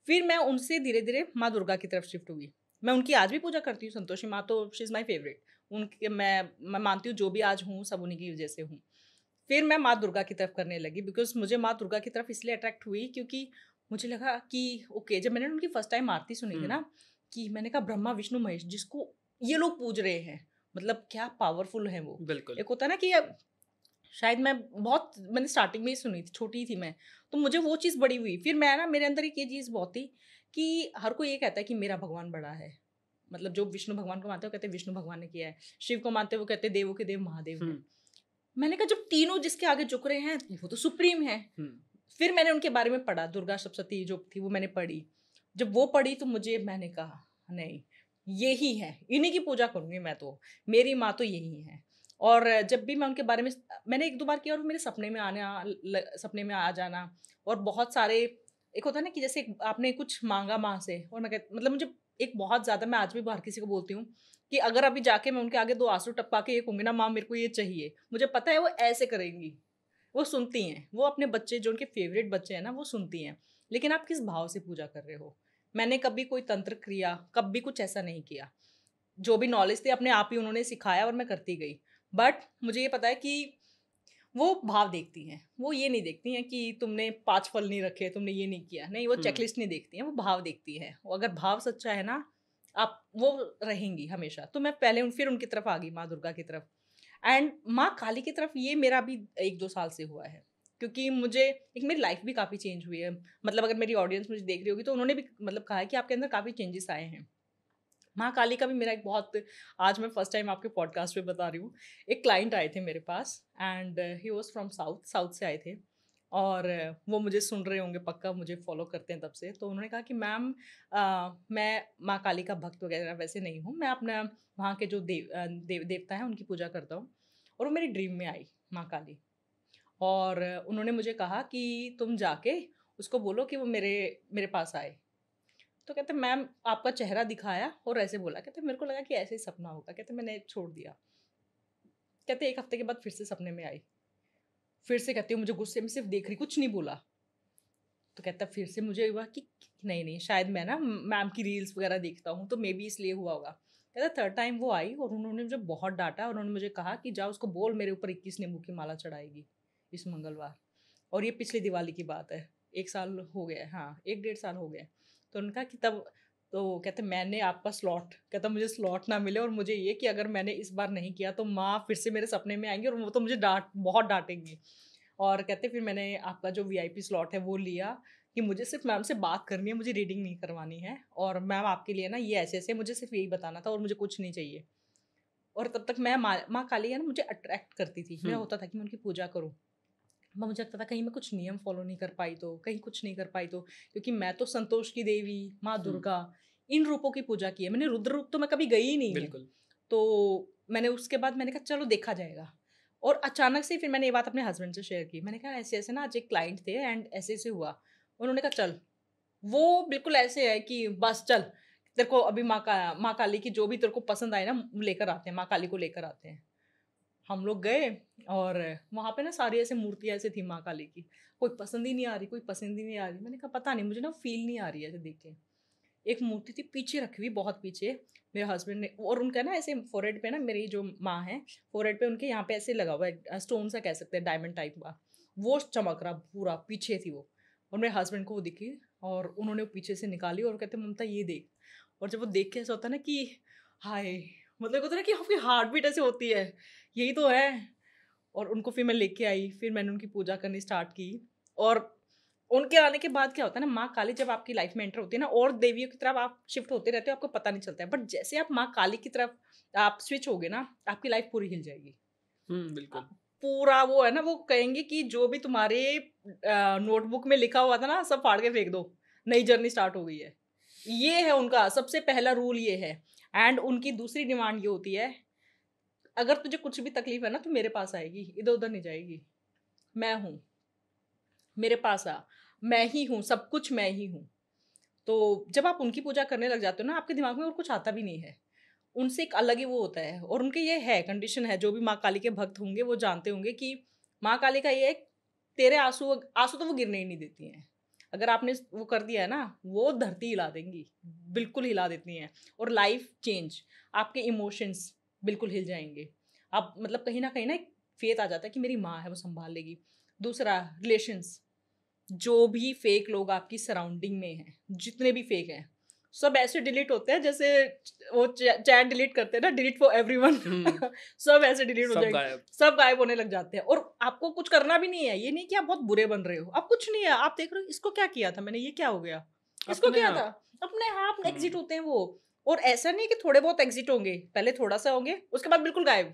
फिर मैं उनसे धीरे-धीरे माँ दुर्गा की तरफ शिफ्ट हुई। मैं उनकी आज भी पूजा करती हूँ, संतोषी माँ तो शी इज़ माय फेवरेट। उनके मैं मानती हूँ जो भी आज हूँ सब उन्हीं की वज़ह से हूँ। फिर मैं माँ दुर्गा की तरफ करने लगी बिकॉज़ मुझे माँ दुर्गा की तरफ इसलिए अट्रैक्ट हुई क्योंकि मुझे लगा कि ओके, जब मैंने उनकी फर्स्ट टाइम आरती सुनी थी ना, कि मैंने कहा ब्रह्मा विष्णु महेश जिसको ये लोग पूज रहे हैं, मतलब क्या पावरफुल हैं वो। बिल्कुल। एक होता है ना कि शायद मैंने स्टार्टिंग में ही सुनी थी, छोटी थी मैं, तो मुझे वो चीज़ बड़ी हुई। फिर मैं ना मेरे अंदर एक ये चीज़ बहुत थी कि हर कोई ये कहता है कि मेरा भगवान बड़ा है। मतलब जो विष्णु भगवान को मानते हैं वो कहते हैं विष्णु भगवान ने किया है। शिव को मानते हैं वो कहते हैं देवों के देव महादेव हैं। मैंने कहा जब तीनों जिसके आगे झुक रहे हैं वो तो सुप्रीम है। फिर मैंने उनके बारे में पढ़ा, दुर्गा सप्तशती जो थी वो मैंने पढ़ी। जब वो पढ़ी तो मैंने कहा नहीं, यही है, इन्हीं की पूजा करूँगी मैं तो, मेरी माँ तो यही है। और जब भी मैं उनके बारे में मैंने 1-2 बार किया और मेरे सपने में सपने में आ जाना, और बहुत सारे एक होता है ना कि जैसे आपने कुछ माँगा माँ से, और मतलब मुझे एक बहुत ज़्यादा, मैं आज भी हर किसी को बोलती हूँ कि अगर अभी जाके मैं उनके आगे 2 आँसू टपका के ये कहूँगी ना माँ मेरे को ये चाहिए, मुझे पता है वो ऐसे करेंगी। वो सुनती हैं, वो अपने बच्चे जो उनके फेवरेट बच्चे हैं ना वो सुनती हैं। लेकिन आप किस भाव से पूजा कर रहे हो? मैंने कभी कोई तंत्र क्रिया, कभी कुछ ऐसा नहीं किया। जो भी नॉलेज थी अपने आप ही उन्होंने सिखाया और मैं करती गई। बट मुझे ये पता है कि वो भाव देखती हैं। वो ये नहीं देखती हैं कि तुमने 5 फल नहीं रखे, तुमने ये नहीं किया। नहीं, वो चेकलिस्ट नहीं देखती हैं, वो भाव देखती हैं। और अगर भाव सच्चा है ना, आप वो रहेंगी हमेशा। तो मैं पहले फिर उनकी तरफ आ गई, माँ दुर्गा की तरफ। एंड माँ काली की तरफ ये मेरा भी 1-2 साल से हुआ है। क्योंकि मुझे एक मेरी लाइफ भी काफ़ी चेंज हुई है। मतलब अगर मेरी ऑडियंस मुझे देख रही होगी तो उन्होंने भी मतलब कहा है कि आपके अंदर काफ़ी चेंजेस आए हैं। माँ काली का भी मेरा एक बहुत, आज मैं फर्स्ट टाइम आपके पॉडकास्ट पे बता रही हूँ। एक क्लाइंट आए थे मेरे पास and he was from south से आए थे। और वो मुझे सुन रहे होंगे पक्का, मुझे फ़ॉलो करते हैं तब से। तो उन्होंने कहा कि मैम मैं माँ काली का भक्त वगैरह वैसे नहीं हूँ। मैं अपना वहाँ के जो देवता हैं उनकी पूजा करता हूँ। और वो मेरी ड्रीम में आई माँ काली। और उन्होंने मुझे कहा कि तुम जाके उसको बोलो कि वो मेरे मेरे पास आए। तो कहते मैम आपका चेहरा दिखाया और ऐसे बोला, कहते मेरे को लगा कि ऐसे ही सपना होगा, कहते मैंने छोड़ दिया। कहते 1 हफ्ते के बाद फिर से सपने में आई। फिर से कहती हूँ मुझे गुस्से में सिर्फ देख रही, कुछ नहीं बोला। तो कहता फिर से मुझे हुआ कि नहीं शायद मैं ना मैम की रील्स वगैरह देखता हूँ तो मे बी इसलिए हुआ होगा। कहता 3rd टाइम वो आई और उन्होंने मुझे बहुत डांटा और उन्होंने मुझे कहा कि जाओ उसको बोल मेरे ऊपर 21 नींबू की माला चढ़ाएगी इस मंगलवार। और ये पिछली दिवाली की बात है, 1 साल हो गया है, हाँ 1-1.5 साल हो गया है। तो उन्होंने कहा कि तब, तो कहते मैंने आपका स्लॉट, कहता मुझे स्लॉट ना मिले और मुझे ये कि अगर मैंने इस बार नहीं किया तो माँ फिर से मेरे सपने में आएंगी और वो तो मुझे बहुत डांटेंगी। और कहते फिर मैंने आपका जो वीआईपी स्लॉट है वो लिया कि मुझे सिर्फ मैम से बात करनी है, मुझे रीडिंग नहीं करवानी है, और मैम आपके लिए ना ये ऐसे मुझे सिर्फ यही बताना था और मुझे कुछ नहीं चाहिए। और तब तक मैं माँ काली है ना मुझे अट्रैक्ट करती थी, मेरा होता था कि मैं उनकी पूजा करूँ। मुझे लगता था कहीं मैं कुछ नियम फॉलो नहीं कर पाई तो, कहीं कुछ नहीं कर पाई तो, क्योंकि मैं तो संतोष की देवी, माँ दुर्गा, इन रूपों की पूजा की है मैंने। रुद्र रूप तो मैं कभी गई ही नहीं हूँ। बिल्कुल। तो मैंने उसके बाद मैंने कहा चलो देखा जाएगा। और अचानक से फिर मैंने ये बात अपने हस्बैंड से शेयर की। मैंने कहा ऐसे ऐसे ना आज एक क्लाइंट थे एंड ऐसे ऐसे हुआ। उन्होंने कहा चल, वो बिल्कुल ऐसे है कि बस चल, तेरे को अभी माँ काली की जो भी तेरे को पसंद आए ना लेकर आते हैं, माँ काली को लेकर आते हैं। हम लोग गए और वहाँ पे ना सारी ऐसे मूर्तियाँ ऐसे थी माँ काली की। कोई पसंद ही नहीं आ रही, कोई पसंद ही नहीं आ रही। मैंने कहा पता नहीं, मुझे ना फील नहीं आ रही है ऐसे देख के। एक मूर्ति थी पीछे रखी हुई, बहुत पीछे। मेरे हस्बैंड ने, और उनका ना ऐसे फोरहेड पे ना, मेरी जो माँ है फोरहेड पे उनके यहाँ पे ऐसे लगा हुआ है स्टोन सा कह सकते हैं, डायमंड टाइप का। वो चमक रहा पूरा, पीछे थी वो। और मेरे हस्बैंड को वो दिखी और उन्होंने वो पीछे से निकाली और कहते ममता ये देख। और जब वो देख के ऐसा होता है ना कि हाय, मतलब होता है ना कि आपकी हार्ट बीट ऐसे होती है, यही तो है। और उनको फिर मैं लेके आई, फिर मैंने उनकी पूजा करनी स्टार्ट की। और उनके आने के बाद क्या होता है ना, माँ काली जब आपकी लाइफ में एंटर होती है ना, और देवियों की तरफ आप शिफ्ट होते रहते हो, आपको पता नहीं चलता है। बट जैसे आप माँ काली की तरफ आप स्विच होगे ना, आपकी लाइफ पूरी हिल जाएगी। बिल्कुल। पूरा वो है ना, वो कहेंगे कि जो भी तुम्हारे नोटबुक में लिखा हुआ था ना, सब फाड़ के फेंक दो, नई जर्नी स्टार्ट हो गई है। ये है उनका सबसे पहला रूल, ये है। एंड उनकी दूसरी डिमांड ये होती है, अगर तुझे कुछ भी तकलीफ है ना, तो मेरे पास आएगी, इधर उधर नहीं जाएगी। मैं हूँ, मेरे पास आ, मैं ही हूँ, सब कुछ मैं ही हूँ। तो जब आप उनकी पूजा करने लग जाते हो ना, आपके दिमाग में और कुछ आता भी नहीं है। उनसे एक अलग ही वो होता है। और उनके ये है कंडीशन है, जो भी माँ काली के भक्त होंगे वो जानते होंगे कि माँ काली का ये है, तेरे आंसू आंसू तो वो गिरने ही नहीं देती हैं। अगर आपने वो कर दिया है ना, वो धरती हिला देंगी, बिल्कुल हिला देती हैं। और लाइफ चेंज, आपके इमोशंस बिल्कुल हिल जाएंगे। आप मतलब कहीं ना एक फेथ आ जाता है कि मेरी माँ है, वो संभाल लेगी। दूसरा, रिलेशंस, जो भी फेक लोग आपकी सराउंडिंग में हैं, जितने भी फेक हैं, सब ऐसे डिलीट होते हैं जैसे वो चैट डिलीट करते हैं ना, डिलीट फॉर एवरीवन। सब ऐसे डिलीट हो सब जाएंगे, गायब। सब गायब होने लग जाते हैं। और आपको कुछ करना भी नहीं है, ये नहीं कि आप बहुत बुरे बन रहे हो, आप कुछ नहीं है, आप देख रहे हो इसको क्या किया था मैंने, ये क्या हो गया, इसको अपने क्या आप। था, अपने आप एग्जिट होते हैं वो। और ऐसा नहीं कि थोड़े बहुत एग्जिट होंगे, पहले थोड़ा सा होंगे, उसके बाद बिल्कुल गायब,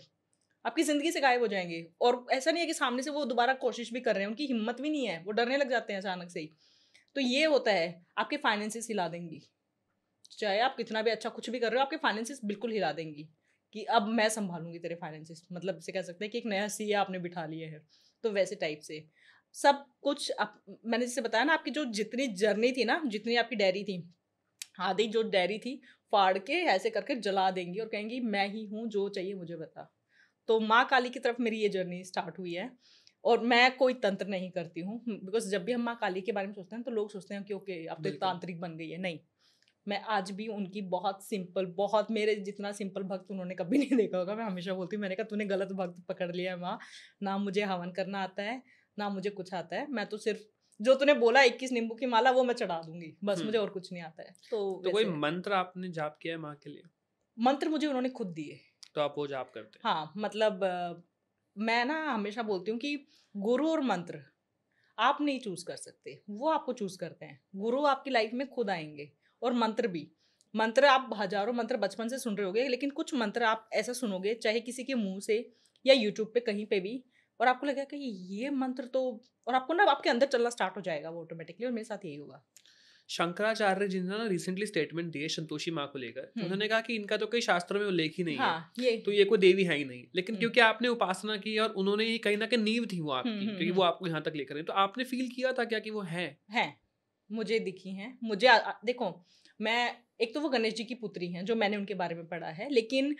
आपकी जिंदगी से गायब हो जाएंगे। और ऐसा नहीं है कि सामने से वो दोबारा कोशिश भी कर रहे हैं, उनकी हिम्मत भी नहीं है, वो डरने लग जाते हैं अचानक से ही। तो ये होता है, आपके फाइनेंसेस हिला देंगी। चाहे आप कितना भी अच्छा कुछ भी कर रहे हो, आपके फाइनेंसेस बिल्कुल हिला देंगी कि अब मैं संभालूंगी तेरे फाइनेंसेस। मतलब इसे कह सकते हैं कि एक नया सीए आपने बिठा लिया है। तो वैसे टाइप से सब कुछ मैंने जैसे बताया ना, आपकी जो जितनी जर्नी थी ना, जितनी आपकी डायरी थी, आधी जो डायरी थी फाड़ के ऐसे करके जला देंगी और कहेंगी मैं ही हूँ, जो चाहिए मुझे बता। तो माँ काली की तरफ मेरी ये जर्नी स्टार्ट हुई है। और मैं कोई तंत्र नहीं करती हूँ, बिकॉज जब भी हम माँ काली के बारे में सोचते हैं तो लोग सोचते हैं कि ओके अब तो बिल्कुल। तांत्रिक बन गई है। नहीं, मैं आज भी उनकी बहुत सिंपल, बहुत मेरे जितना सिंपल भक्त उन्होंने कभी नहीं देखा होगा। मैं हमेशा बोलती हूँ, मैंने कहा तूने गलत भक्त पकड़ लिया है माँ, ना मुझे हवन करना आता है, ना मुझे कुछ आता है। मैं तो सिर्फ जो तूने बोला 21 नींबू की माला वो मैं चढ़ा दूंगी, बस मुझे और कुछ नहीं आता है। तो कोई मंत्र आपने जाप किया है माँ के लिए? मंत्र मुझे उन्होंने खुद दिए। तो आप वो जाप करते हैं? हाँ, मतलब मैं ना हमेशा बोलती हूँ कि गुरु और मंत्र आप नहीं चूज कर सकते, वो आपको चूज करते हैं। गुरु आपकी लाइफ में खुद आएंगे। और मंत्र भी, मंत्र आप हजारों मंत्र बचपन से सुन रहे होगे, लेकिन कुछ मंत्र आप ऐसा सुनोगे चाहे किसी के मुंह से या यूट्यूब पे कहीं पे भी, और आपको लगेगा कि ये मंत्र तो, और आपको ना आपके अंदर चलना स्टार्ट हो जाएगा वो ऑटोमेटिकली। और मेरे साथ यही हुआ। शंकराचार्य जी ने ना रिसेंटली स्टेटमेंट दिए संतोषी माँ को लेकर। उन्होंने कहा कि इनका तो कई शास्त्रों में उल्लेख ही नहीं है, हाँ, ये तो ये कोई देवी है ही नहीं। लेकिन क्योंकि आपने उपासना की और उन्होंने ये कहीं ना कहीं नींव थी वो आपकी, क्योंकि वो आपको यहाँ तक लेकर आए, तो आपने फील किया था क्या कि वो है? मुझे दिखी हैं। मुझे देखो, मैं एक तो वो गणेश जी की पुत्री हैं जो मैंने उनके बारे में पढ़ा है। लेकिन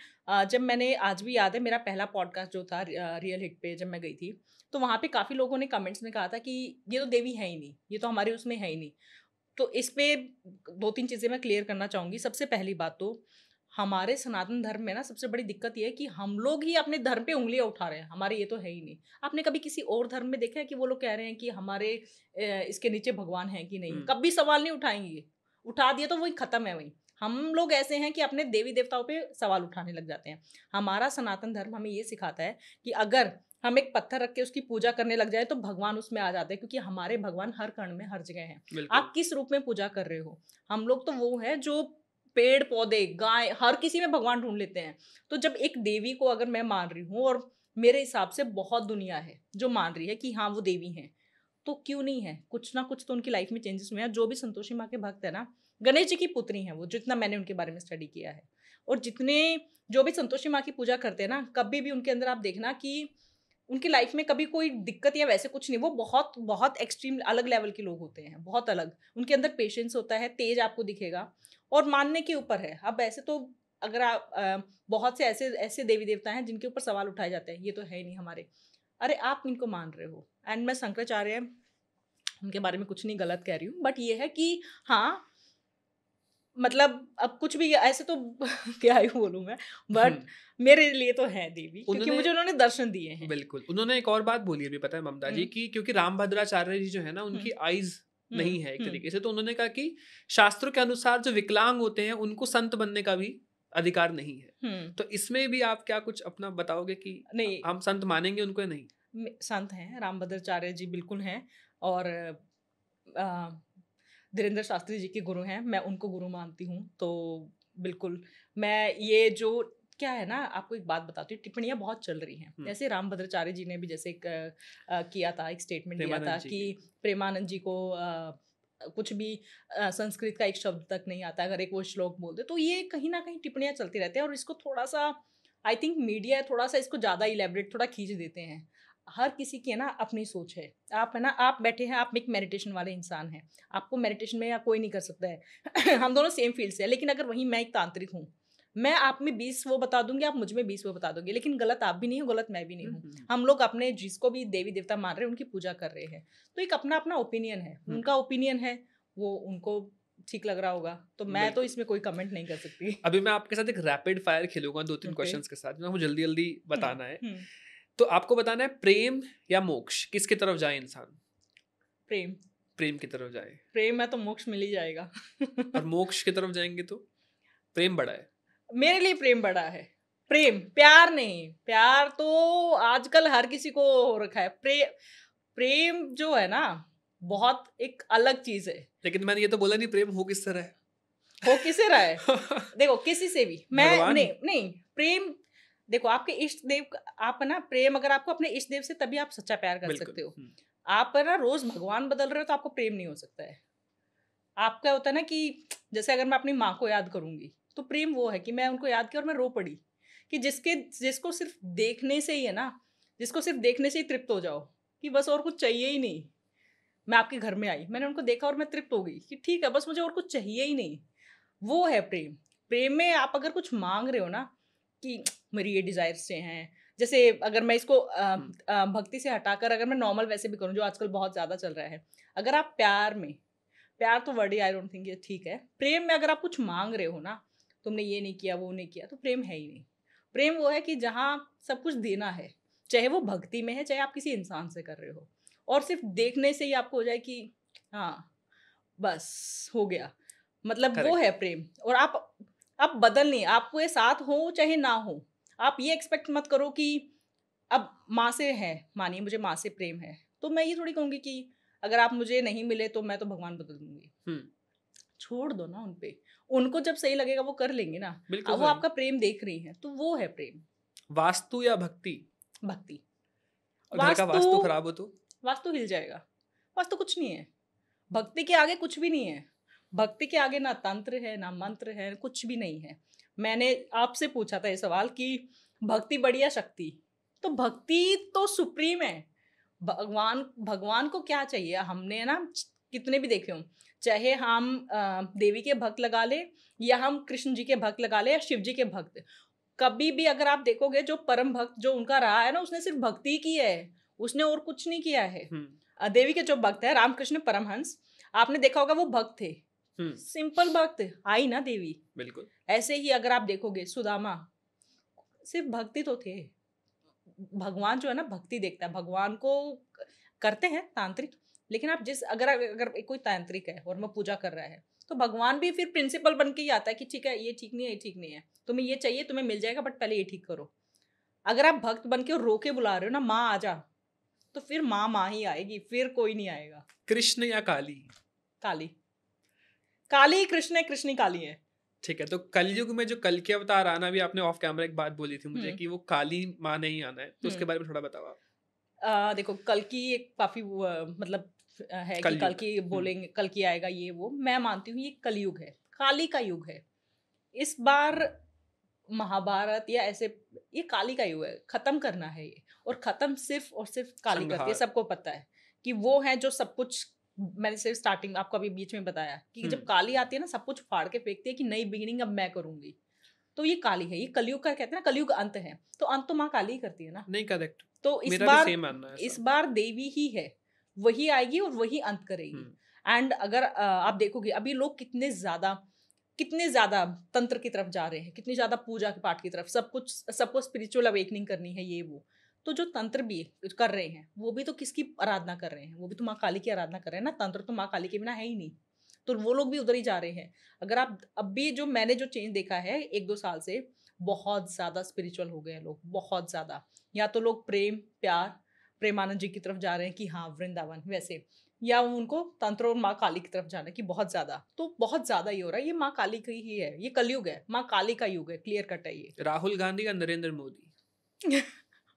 जब मैंने, आज भी याद है मेरा पहला पॉडकास्ट जो था रियल हिट पे जब मैं गई थी, तो वहाँ पे काफ़ी लोगों ने कमेंट्स में कहा था कि ये तो देवी है ही नहीं, ये तो हमारे उसमें है ही नहीं। तो इस पे 2-3 चीज़ें मैं क्लियर करना चाहूँगी। सबसे पहली बात तो, हमारे सनातन धर्म में ना सबसे बड़ी दिक्कत ये है कि हम लोग ही अपने धर्म पे उँगलियाँ उठा रहे हैं, हमारे ये तो है ही नहीं। आपने कभी किसी और धर्म में देखा है कि वो लोग कह रहे हैं कि हमारे इसके नीचे भगवान है कि नहीं? कभी सवाल नहीं उठाएंगे। उठा दिया तो वही खत्म है वहीं। हम लोग ऐसे हैं कि अपने देवी देवताओं पे सवाल उठाने लग जाते हैं। हमारा सनातन धर्म हमें ये सिखाता है कि अगर हम एक पत्थर रख के उसकी पूजा करने लग जाए तो भगवान उसमें आ जाते हैं, क्योंकि हमारे भगवान हर कण में हर जगह हैं। आप किस रूप में पूजा कर रहे हो? हम लोग तो वो है जो पेड़ पौधे गाय हर किसी में भगवान ढूंढ लेते हैं। तो जब एक देवी को अगर मैं मान रही हूँ और मेरे हिसाब से बहुत दुनिया है जो मान रही है कि हाँ वो देवी हैं, तो क्यों नहीं है, कुछ ना कुछ तो उनकी लाइफ में चेंजेस हुए हैं। जो भी संतोषी माँ के भक्त है ना, गणेश जी की पुत्री हैं वो, जितना मैंने उनके बारे में स्टडी किया है। और जितने जो भी संतोषी माँ की पूजा करते हैं ना, कभी भी उनके अंदर आप देखना कि उनकी लाइफ में कभी कोई दिक्कत या वैसे कुछ नहीं, वो बहुत बहुत एक्सट्रीम अलग लेवल के लोग होते हैं, बहुत अलग। उनके अंदर पेशेंस होता है, तेज आपको दिखेगा, और मानने के ऊपर है। अब ऐसे तो अगर आप बहुत से ऐसे ऐसे देवी देवता हैं जिनके ऊपर सवाल उठाए जाते हैं, ये तो है ही नहीं हमारे, अरे आप इनको मान रहे हो। एंड मैं शंकराचार्य उनके बारे में कुछ नहीं गलत कह रही हूँ, बट ये है कि हाँ मतलब अब कुछ भी ऐसे तो क्या ही बोलूँ मैं, बट मेरे लिए तो है देवी, क्योंकि मुझे उन्होंने दर्शन दिए हैं। बिल्कुल। उन्होंने एक और बात बोली अभी, पता है ममता जी, कि क्योंकि रामभद्राचार्य जी जो है ना, उनकी आईज नहीं है एक तरीके से, तो उन्होंने कहा कि शास्त्रों के अनुसार जो विकलांग होते हैं उनको संत बनने का भी अधिकार नहीं है। तो इसमें भी आप क्या कुछ अपना बताओगे कि नहीं हम संत मानेंगे उनको या नहीं? संत हैं, रामभद्राचार्य जी बिल्कुल हैं, और धीरेन्द्र शास्त्री जी के गुरु हैं, मैं उनको गुरु मानती हूँ। तो बिल्कुल मैं ये जो क्या है ना, आपको एक बात बताती हूँ, टिप्पणियाँ बहुत चल रही हैं। जैसे रामभद्राचार्य जी ने भी जैसे एक किया था, एक स्टेटमेंट दिया था कि प्रेमानंद जी को कुछ भी संस्कृत का एक शब्द तक नहीं आता, अगर एक वो श्लोक बोलते, तो ये कहीं ना कहीं टिप्पणियाँ चलती रहती हैं। और इसको थोड़ा सा आई थिंक मीडिया थोड़ा सा इसको ज़्यादा इलेबरेट थोड़ा खींच देते हैं। हर किसी की है ना अपनी सोच है। आप है ना, आप बैठे हैं, आप एक मेडिटेशन वाले इंसान हैं, आपको मेडिटेशन में या कोई नहीं कर सकता है हम दोनों सेम फील्ड से हैं, लेकिन अगर वहीं मैं एक तांत्रिक हूँ, मैं आप में 20 वो बता दूंगी, आप मुझ में 20 वो बता दोगे, लेकिन गलत आप भी नहीं हो, गलत मैं भी नहीं हूँ। हम लोग अपने जिसको भी देवी देवता मान रहे हैं उनकी पूजा कर रहे हैं, तो एक अपना अपना ओपिनियन है, उनका ओपिनियन है, वो उनको ठीक लग रहा होगा, तो मैं तो इसमें कोई कमेंट नहीं कर सकती। अभी मैं आपके साथ एक रैपिड फायर खेलूंगा 2-3 क्वेश्चंस के साथ, मुझे जल्दी जल्दी बताना है। तो आपको बताना है प्रेम या मोक्ष, किसकी तरफ जाए इंसान? प्रेम। प्रेम की तरफ जाए। प्रेम है तो मोक्ष मिल ही जाएगा और मोक्ष की तरफ जाएंगे तो प्रेम बड़ा है। मेरे लिए प्रेम बड़ा है। प्रेम, प्यार नहीं, प्यार तो आजकल हर किसी को हो रखा है। प्रेम जो है ना बहुत एक अलग चीज है। लेकिन मैंने ये तो बोला नहीं प्रेम हो किस तरह है। हो किसे रहा है देखो किसी से भी, मैं नहीं प्रेम देखो आपके इष्ट देव, आप है ना प्रेम अगर आपको अपने इष्ट देव से, तभी आप सच्चा प्यार कर सकते हो। आप है ना रोज भगवान बदल रहे हो तो आपको प्रेम नहीं हो सकता है। आपका होता है ना कि जैसे अगर मैं अपनी माँ को याद करूंगी तो प्रेम वो है कि मैं उनको याद किया और मैं रो पड़ी, कि जिसको सिर्फ देखने से ही है ना, जिसको सिर्फ देखने से ही तृप्त हो जाओ कि बस और कुछ चाहिए ही नहीं। मैं आपके घर में आई, मैंने उनको देखा और मैं तृप्त हो गई कि ठीक है बस मुझे और कुछ चाहिए ही नहीं। वो है प्रेम। प्रेम में आप अगर कुछ मांग रहे हो ना कि मेरी ये डिजायर से हैं, जैसे अगर मैं इसको भक्ति से हटाकर अगर मैं नॉर्मल वैसे भी करूँ जो आजकल बहुत ज्यादा चल रहा है, अगर आप प्यार में, प्यार तो word he I don't think ये ठीक है, प्रेम में अगर आप कुछ मांग रहे हो ना, तुमने ये नहीं किया वो नहीं किया, तो प्रेम है ही नहीं। प्रेम वो है कि जहाँ सब कुछ देना है, चाहे वो भक्ति में है चाहे आप किसी इंसान से कर रहे हो, और सिर्फ देखने से ही आपको हो जाए कि हाँ बस हो गया, मतलब वो है प्रेम। और आप बदल नहीं, आपको ये साथ हो चाहे ना हो, आप ये एक्सपेक्ट मत करो कि अब माँ से है, मानिए मुझे माँ से प्रेम है, तो मैं ये थोड़ी कहूँगी कि अगर आप मुझे नहीं मिले तो मैं तो भगवान बदल दूंगी। छोड़ दो ना उनपे, उनको जब सही लगेगा वो कर लेंगे ना। अब वो आपका प्रेम देख रही है तो वो है प्रेम। वास्तु या भक्ति? भक्ति। वास्तु खराब हो तो वास्तु हिल जाएगा। वास्तु कुछ नहीं है, भक्ति के आगे कुछ भी नहीं है। भक्ति के आगे ना तंत्र है ना मंत्र है, कुछ भी नहीं है। मैंने आपसे पूछा था ये सवाल कि भक्ति बड़ी या शक्ति, तो भक्ति तो सुप्रीम है। भगवान को क्या चाहिए, हमने ना कितने भी देखे हो, चाहे हम देवी के भक्त लगा ले या हम कृष्ण जी के भक्त लगा ले या शिव जी के भक्त, कभी भी अगर आप देखोगे जो परम भक्त जो उनका रहा है ना, उसने सिर्फ भक्ति की है, उसने और कुछ नहीं किया है। देवी के जो भक्त है रामकृष्ण परमहंस, आपने देखा होगा वो भक्त थे, सिंपल भक्त, आई ना देवी। बिल्कुल ऐसे ही अगर आप देखोगे सुदामा, सिर्फ भक्ति तो थे। भगवान जो है ना भक्ति देखता है, भगवान को करते हैं तांत्रिक, लेकिन आप जिस अगर कोई तांत्रिक है और वो पूजा कर रहा है तो भगवान भी फिर प्रिंसिपल बन के ही आता है कि ठीक है ये ठीक नहीं है, ये ठीक नहीं है, तुम्हें ये चाहिए तुम्हें मिल जाएगा, बट पहले ये ठीक करो। अगर आप भक्त बन के रो के बुला रहे हो ना माँ आजा, तो फिर माँ ही आएगी, फिर कोई नहीं आएगा। कृष्ण या काली? काली। काली कृष्ण है, कृष्ण काली है, ठीक है, तो कलयुग में जो कल के अवतार आना, भी आपने ऑफ कैमरा एक बात बोली थी मुझे कि वो काली माँ नहीं आना है, तो उसके बारे में थोड़ा बताओ आप। देखो कल की एक काफी मतलब है कि कल कलयुग। की बोलेंगे, कल की आएगा ये वो, मैं मानती हूँ ये कलयुग है, काली का युग है इस बार। महाभारत या ऐसे, ये काली का युग है, खत्म करना है ये, और खत्म सिर्फ और सिर्फ काली करती है। संहार। सबको पता है कि वो है जो सब कुछ, मैंने सिर्फ स्टार्टिंग आपको अभी बीच में बताया कि जब काली आती है ना, सब कुछ फाड़ के फेंकती है कि नई बिगिनिंग अब मैं करूंगी। तो ये काली है, ये कलयुग का कहते हैं ना, कलयुग अंत है, तो अंत तो माँ काली ही करती है ना। नहीं, करेक्ट। तो मेरा भी सेम मानना है इस ऐसा। बार देवी ही है, वही आएगी और वही अंत करेगी। एंड अगर आप देखोगे अभी लोग कितने ज्यादा तंत्र की तरफ जा रहे हैं, कितनी ज्यादा पूजा के पाठ की तरफ, सब कुछ, सबको स्पिरिचुअल अवेकनिंग करनी है ये वो। तो जो तंत्र भी कर रहे हैं वो भी तो किसकी आराधना कर रहे हैं, वो भी तो माँ काली की आराधना कर रहे हैं ना। तंत्र तो माँ काली के बिना है ही नहीं, तो वो लोग भी उधर ही जा रहे हैं। अगर आप अब भी जो मैंने जो चेंज देखा है 1-2 साल से, बहुत ज्यादा स्पिरिचुअल हो गए हैं लोग, बहुत ज्यादा। या तो लोग प्रेम प्यार प्रेमानंद जी की तरफ जा रहे हैं कि हाँ वृंदावन वैसे, या उनको तंत्र और माँ काली की तरफ जाना कि बहुत ज्यादा, तो बहुत ज्यादा ये हो रहा है। ये माँ काली की ही है, ये कलयुग है, माँ काली का युग है, क्लियर कट है ये। राहुल गांधी या नरेंद्र मोदी?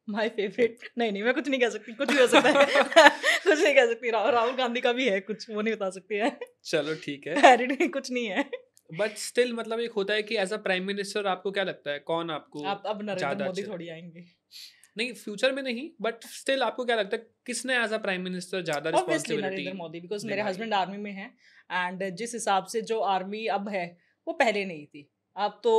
माय फेवरेट, नहीं मैं कुछ नहीं कह सकती, कुछ भी हो सकता है। कुछ नहीं कह सकती, राहुल गांधी का भी है कुछ, वो नहीं बता सकती है। चलो ठीक है। हेरिटेज कुछ नहीं है। बट स्टिल मतलब एक होता है कि एज अ प्राइम मिनिस्टर आपको क्या लगता है कौन आपको आप अब नरेंद्र ज्यादा मोदी अच्छा? थोड़ी आएंगे। नहीं, फ्यूचर में नहीं, बट स्टिल आपको क्या लगता है किसने एज अ प्राइम मिनिस्टर ज्यादा obviously responsibility? Narendra Modi, because मेरे हस्बैंड आर्मी में हैं, एंड जिस हिसाब से जो आर्मी अब है वो पहले नहीं थी। अब तो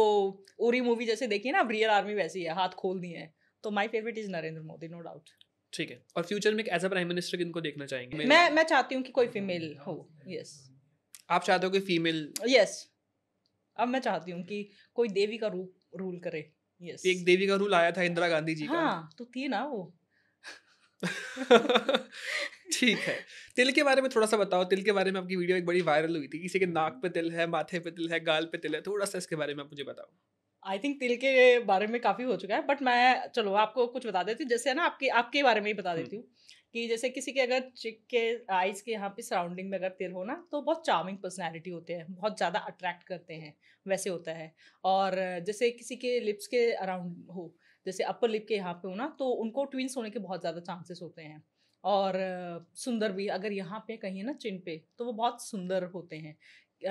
उरी मूवी जैसे देखिए ना, अब रियल आर्मी वैसी है, हाथ खोल दिए हैं। तो my favourite is Narendra Modi, no doubt. ठीक है, और फ्यूचर में एज अ प्राइम मिनिस्टर किनको देखना चाहेंगे? मैं चाहती हूँ कि कोई फीमेल हो। यस आप चाहते हो कि फीमेल? यस, अब मैं चाहती हूँ कि कोई देवी का रूप रूल करे। यस, एक देवी का रूल आया था इंदिरा गांधी जी का। हाँ तो थी ना वो। ठीक है, तिल के बारे में थोड़ा सा बताओ। तिल के बारे में आपकी वीडियो एक बड़ी वायरल हुई थी, किसी के नाक पे तिल है, माथे पे तिल है, गाल पे तिल है, थोड़ा सा इसके बारे में आप मुझे बताओ। आई थिंक तिल के बारे में काफी हो चुका है, बट मैं चलो आपको कुछ बता देती हूँ। जैसे ना आपके बारे में ही बता देती हूँ कि जैसे किसी के अगर चिक के आईज के यहाँ पे सराउंडिंग में अगर तिल हो ना, तो बहुत चार्मिंग पर्सनैलिटी होते हैं, बहुत ज़्यादा अट्रैक्ट करते हैं, वैसे होता है। और जैसे किसी के लिप्स के अराउंड हो, जैसे अपर लिप के यहाँ पे हो ना, तो उनको ट्विंस होने के बहुत ज़्यादा चांसेस होते हैं। और सुंदर भी अगर यहाँ पे कहीं है ना चिन पे, तो वो बहुत सुंदर होते हैं।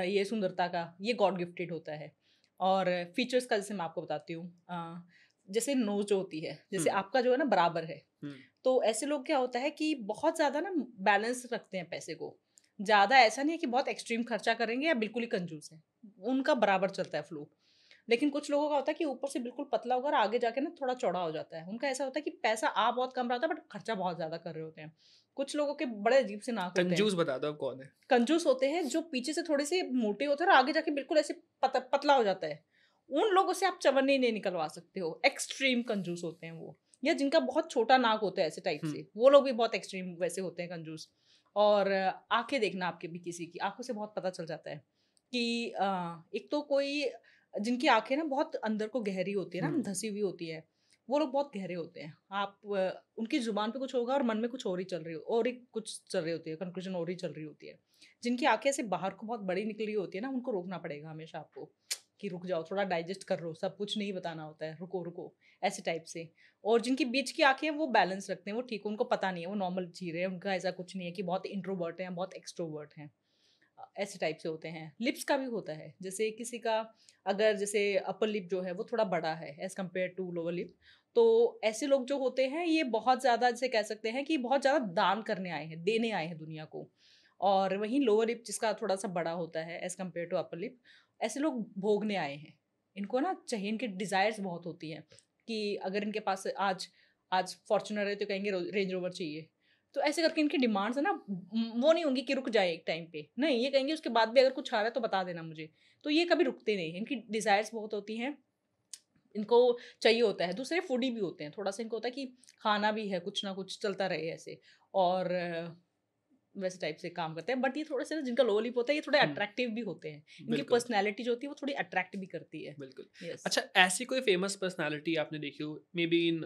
ये सुंदरता का ये गॉड गिफ्टेड होता है। और फीचर्स का जैसे मैं आपको बताती हूँ, जैसे नोज जो होती है, जैसे आपका जो है ना बराबर है, तो ऐसे लोग क्या होता है कि बहुत ज़्यादा ना बैलेंस रखते हैं पैसे को। ज़्यादा ऐसा नहीं है कि बहुत एक्सट्रीम खर्चा करेंगे या बिल्कुल ही कंजूस है, उनका बराबर चलता है फ्लो। लेकिन कुछ लोगों का होता है कि ऊपर से बिल्कुल पतला होगा और आगे जाके ना थोड़ा चौड़ा हो जाता है। उनका ऐसा होता है कि पैसा आ बहुत कम रहा होता है बट खर्चा बहुत ज़्यादा कर रहे होते हैं। कुछ लोगों के बड़े अजीब से नाक होते हैं। कंजूस बता दो अब कौन है। कंजूस होते हैं जो पीछे से थोड़े से मोटे होते हैं और आगे जाके बिल्कुल ऐसे पतला हो जाता है। उन लोगों से आप चवन्नी नहीं निकलवा सकते हो, एक्सट्रीम कंजूस होते हैं वो। या जिनका बहुत छोटा नाक होता है ऐसे टाइप से, वो लोग भी बहुत एक्सट्रीम वैसे होते हैं कंजूस। और आंखें देखना आपके भी, किसी की आंखों से बहुत पता चल जाता है कि एक तो कोई जिनकी आंखें ना बहुत अंदर को गहरी होती है ना, धसी हुई होती है, वो लोग बहुत गहरे होते हैं। आप उनकी जुबान पे कुछ होगा और मन में कुछ और ही चल रही हो, और ही कुछ चल रही होती है, कंक्लूजन और ही चल रही होती है। जिनकी आंखें से बाहर को बहुत बड़ी निकली होती है ना, उनको रोकना पड़ेगा हमेशा आपको कि रुक जाओ, थोड़ा डाइजेस्ट कर लो, सब कुछ नहीं बताना होता है, रुको रुको, ऐसे टाइप से। और जिनकी बीच की आंखें हैं वो बैलेंस रखते हैं, वो ठीक, उनको पता नहीं है, वो नॉर्मल जी रहे हैं, उनका ऐसा कुछ नहीं है कि बहुत इंट्रोवर्ट हैं बहुत एक्सट्रोवर्ट हैं, ऐसे टाइप से होते हैं। लिप्स का भी होता है, जैसे किसी का अगर जैसे अपर लिप जो है वो थोड़ा बड़ा है as compare to lower lip, तो ऐसे लोग जो होते हैं ये बहुत ज़्यादा जैसे कह सकते हैं कि बहुत ज़्यादा दान करने आए हैं, देने आए हैं दुनिया को। और वहीं लोअर लिप जिसका थोड़ा सा बड़ा होता है as compare to upper lip, ऐसे लोग भोगने आए हैं। इनको ना चाहिए, इनके डिज़ायर्स बहुत होती हैं कि अगर इनके पास आज आज फॉर्चुनर है तो कहेंगे रेंज रोवर चाहिए। तो ऐसे करके इनकी डिमांड्स है ना, वो नहीं होंगी कि रुक जाए एक टाइम पे, नहीं, ये कहेंगे उसके बाद भी अगर कुछ आ रहा है तो बता देना मुझे। तो ये कभी रुकते नहीं, इनकी डिज़ायर्स बहुत होती हैं, इनको चाहिए होता है। दूसरे फूडी भी होते हैं, थोड़ा सा इनको होता है कि खाना भी है, कुछ ना कुछ चलता रहे ऐसे। और वैसे टाइप से काम करते हैं। बट ये थोड़े से ना जिनका लो लिप होता है ये थोड़े अट्रैक्टिव भी होते हैं, इनकी पर्सनैलिटी जो होती है वो थोड़ी अट्रैक्ट भी करती है। बिल्कुल। yes. अच्छा, ऐसी कोई फेमस पर्सनालिटी आपने देखी हो मे बी इन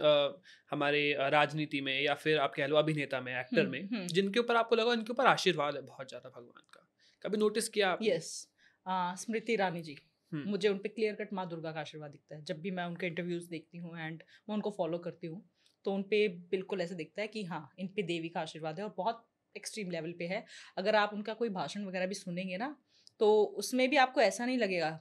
हमारे राजनीति में या फिर आप कह लो अभिनेता में, एक्टर में, जिनके ऊपर आपको लगा इनके ऊपर आशीर्वाद है बहुत ज़्यादा भगवान का, कभी नोटिस किया आपने? यस, स्मृति ईरानी जी। मुझे उन पे क्लियर कट माँ दुर्गा का आशीर्वाद दिखता है। जब भी मैं उनके इंटरव्यूज देखती हूँ एंड मैं उनको फॉलो करती हूँ, तो उन पे बिल्कुल ऐसे दिखता है कि हाँ, इन पे देवी का आशीर्वाद है और बहुत एक्सट्रीम लेवल पे है। अगर आप उनका कोई भाषण वगैरह भी सुनेंगे ना, तो उसमें भी आपको ऐसा नहीं लगेगा,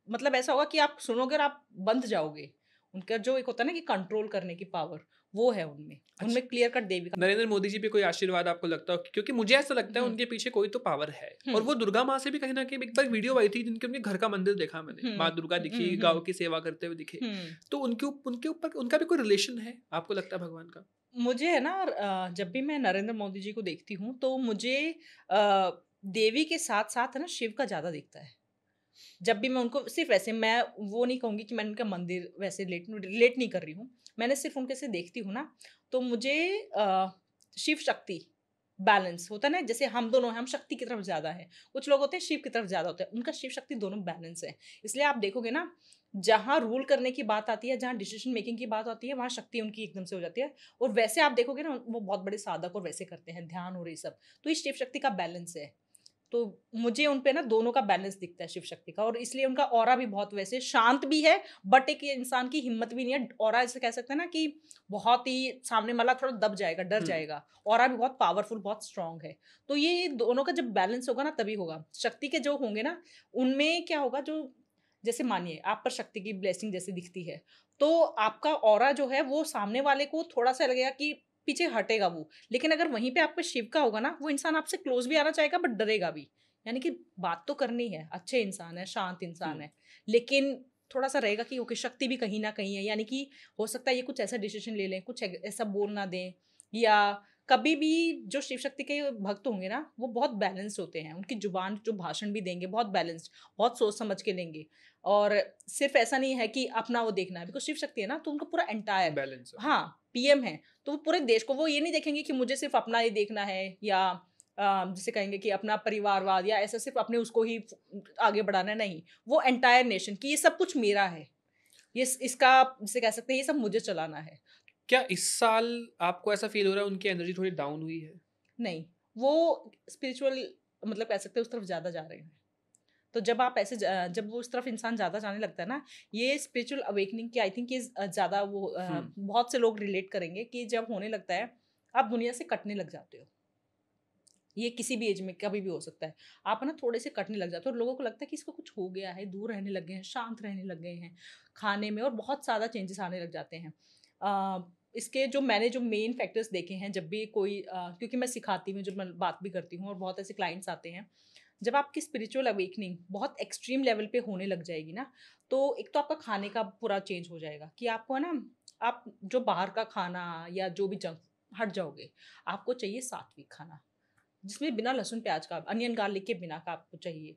मतलब ऐसा होगा कि आप सुनोगे और आप बंध जाओगे। उनका जो एक होता है ना कि कंट्रोल करने की पावर, वो है उनमें। उनमें क्लियर कट देवी का। नरेंद्र मोदी जी पे कोई आशीर्वाद आपको लगता हो? क्योंकि मुझे ऐसा लगता है उनके पीछे कोई तो पावर है, और वो दुर्गा माँ से भी कहीं ना कहीं एक बार वीडियो आई थी जिनके उनके घर का मंदिर देखा मैंने, माँ दुर्गा दिखी, गाँव की सेवा करते हुए दिखे, तो उनके ऊपर उनका भी कोई रिलेशन है आपको लगता है भगवान का? मुझे है ना, जब भी मैं नरेंद्र मोदी जी को देखती हूँ तो मुझे देवी के साथ साथ है ना शिव का ज्यादा दिखता है। जब भी मैं उनको सिर्फ ऐसे, मैं वो नहीं कहूंगी कि मैंने उनका मंदिर वैसे रिलेट नहीं कर रही हूँ, मैंने सिर्फ उनके से देखती हूँ ना, तो मुझे शिव शक्ति बैलेंस होता है ना, जैसे हम दोनों हैं, हम शक्ति की तरफ ज्यादा है, कुछ लोग होते हैं शिव की तरफ ज्यादा होते हैं, उनका शिव शक्ति दोनों बैलेंस है। इसलिए आप देखोगे ना, जहाँ रूल करने की बात आती है, जहाँ डिसीजन मेकिंग की बात आती है, वहाँ शक्ति उनकी एकदम से हो जाती है। और वैसे आप देखोगे ना, वो बहुत बड़े साधक और वैसे करते हैं ध्यान और ये सब, तो ये शिव शक्ति का बैलेंस है। तो मुझे उन पे ना दोनों का बैलेंस दिखता है शिव शक्ति का, और इसलिए उनका ऑरा भी बहुत वैसे शांत भी है, बट एक इंसान की हिम्मत भी नहीं है। ऑरा ऐसे कह सकते हैं ना कि बहुत ही सामने वाला थोड़ा दब जाएगा, डर जाएगा। ऑरा भी बहुत पावरफुल, बहुत स्ट्रांग है। तो ये दोनों का जब बैलेंस होगा ना, तभी होगा। शक्ति के जो होंगे ना, उनमें क्या होगा, जो जैसे मानिए आप पर शक्ति की ब्लेसिंग जैसे दिखती है, तो आपका ऑरा जो है वो सामने वाले को थोड़ा सा लगेगा कि पीछे हटेगा वो। लेकिन अगर वहीं पे आपके शिव का होगा ना, वो इंसान आपसे क्लोज भी आना चाहेगा बट डरेगा भी। यानी कि बात तो करनी है, अच्छे इंसान है, शांत इंसान है, लेकिन थोड़ा सा रहेगा कि ओके शक्ति भी कहीं ना कहीं है। यानी कि हो सकता है ये कुछ ऐसा डिसीजन ले लें, कुछ ऐसा बोल ना दें, या कभी भी जो शिव शक्ति के भक्त होंगे ना, वो बहुत बैलेंस होते हैं। उनकी जुबान जो भाषण भी देंगे बहुत बैलेंस्ड, बहुत सोच समझ के लेंगे। और सिर्फ ऐसा नहीं है कि अपना वो देखना है, बिकॉज शिव शक्ति है ना, तो उनका पूरा एंटायर बैलेंस। हाँ, पीएम है, तो वो पूरे देश को, वो ये नहीं देखेंगे कि मुझे सिर्फ अपना ये देखना है, या जिसे कहेंगे कि अपना परिवारवाद, या ऐसा सिर्फ अपने उसको ही आगे बढ़ाना है। नहीं, वो एंटायर नेशन की ये सब कुछ मेरा है, ये इसका जिसे कह सकते हैं ये सब मुझे चलाना है। क्या इस साल आपको ऐसा फील हो रहा है उनकी एनर्जी थोड़ी डाउन हुई है? नहीं, वो स्पिरिचुअल मतलब कह सकते हैं उस तरफ ज़्यादा जा रहे हैं। तो जब आप ऐसे जब वो उस तरफ इंसान ज़्यादा जाने लगता है ना, ये स्पिरिचुअल अवेकनिंग की आई थिंक ये ज़्यादा वो बहुत से लोग रिलेट करेंगे कि जब होने लगता है, आप दुनिया से कटने लग जाते हो। ये किसी भी एज में कभी भी हो सकता है। आप ना थोड़े से कटने लग जाते हो और लोगों को लगता है कि इसको कुछ हो गया है, दूर रहने लग गए हैं, शांत रहने लग गए हैं, खाने में और बहुत ज़्यादा चेंजेस आने लग जाते हैं। इसके जो मैंने जो मेन फैक्टर्स देखे हैं, जब भी कोई क्योंकि मैं सिखाती हूँ, जब मैं बात भी करती हूँ और बहुत ऐसे क्लाइंट्स आते हैं, जब आपकी स्पिरिचुअल अवेकनिंग बहुत एक्सट्रीम लेवल पे होने लग जाएगी ना, तो एक तो आपका खाने का पूरा चेंज हो जाएगा कि आपको है ना, आप जो बाहर का खाना या जो भी जंक हट जाओगे। आपको चाहिए सात्विक खाना, जिसमें बिना लहसुन प्याज का, अनियन गार्लिक के बिना का आपको चाहिए।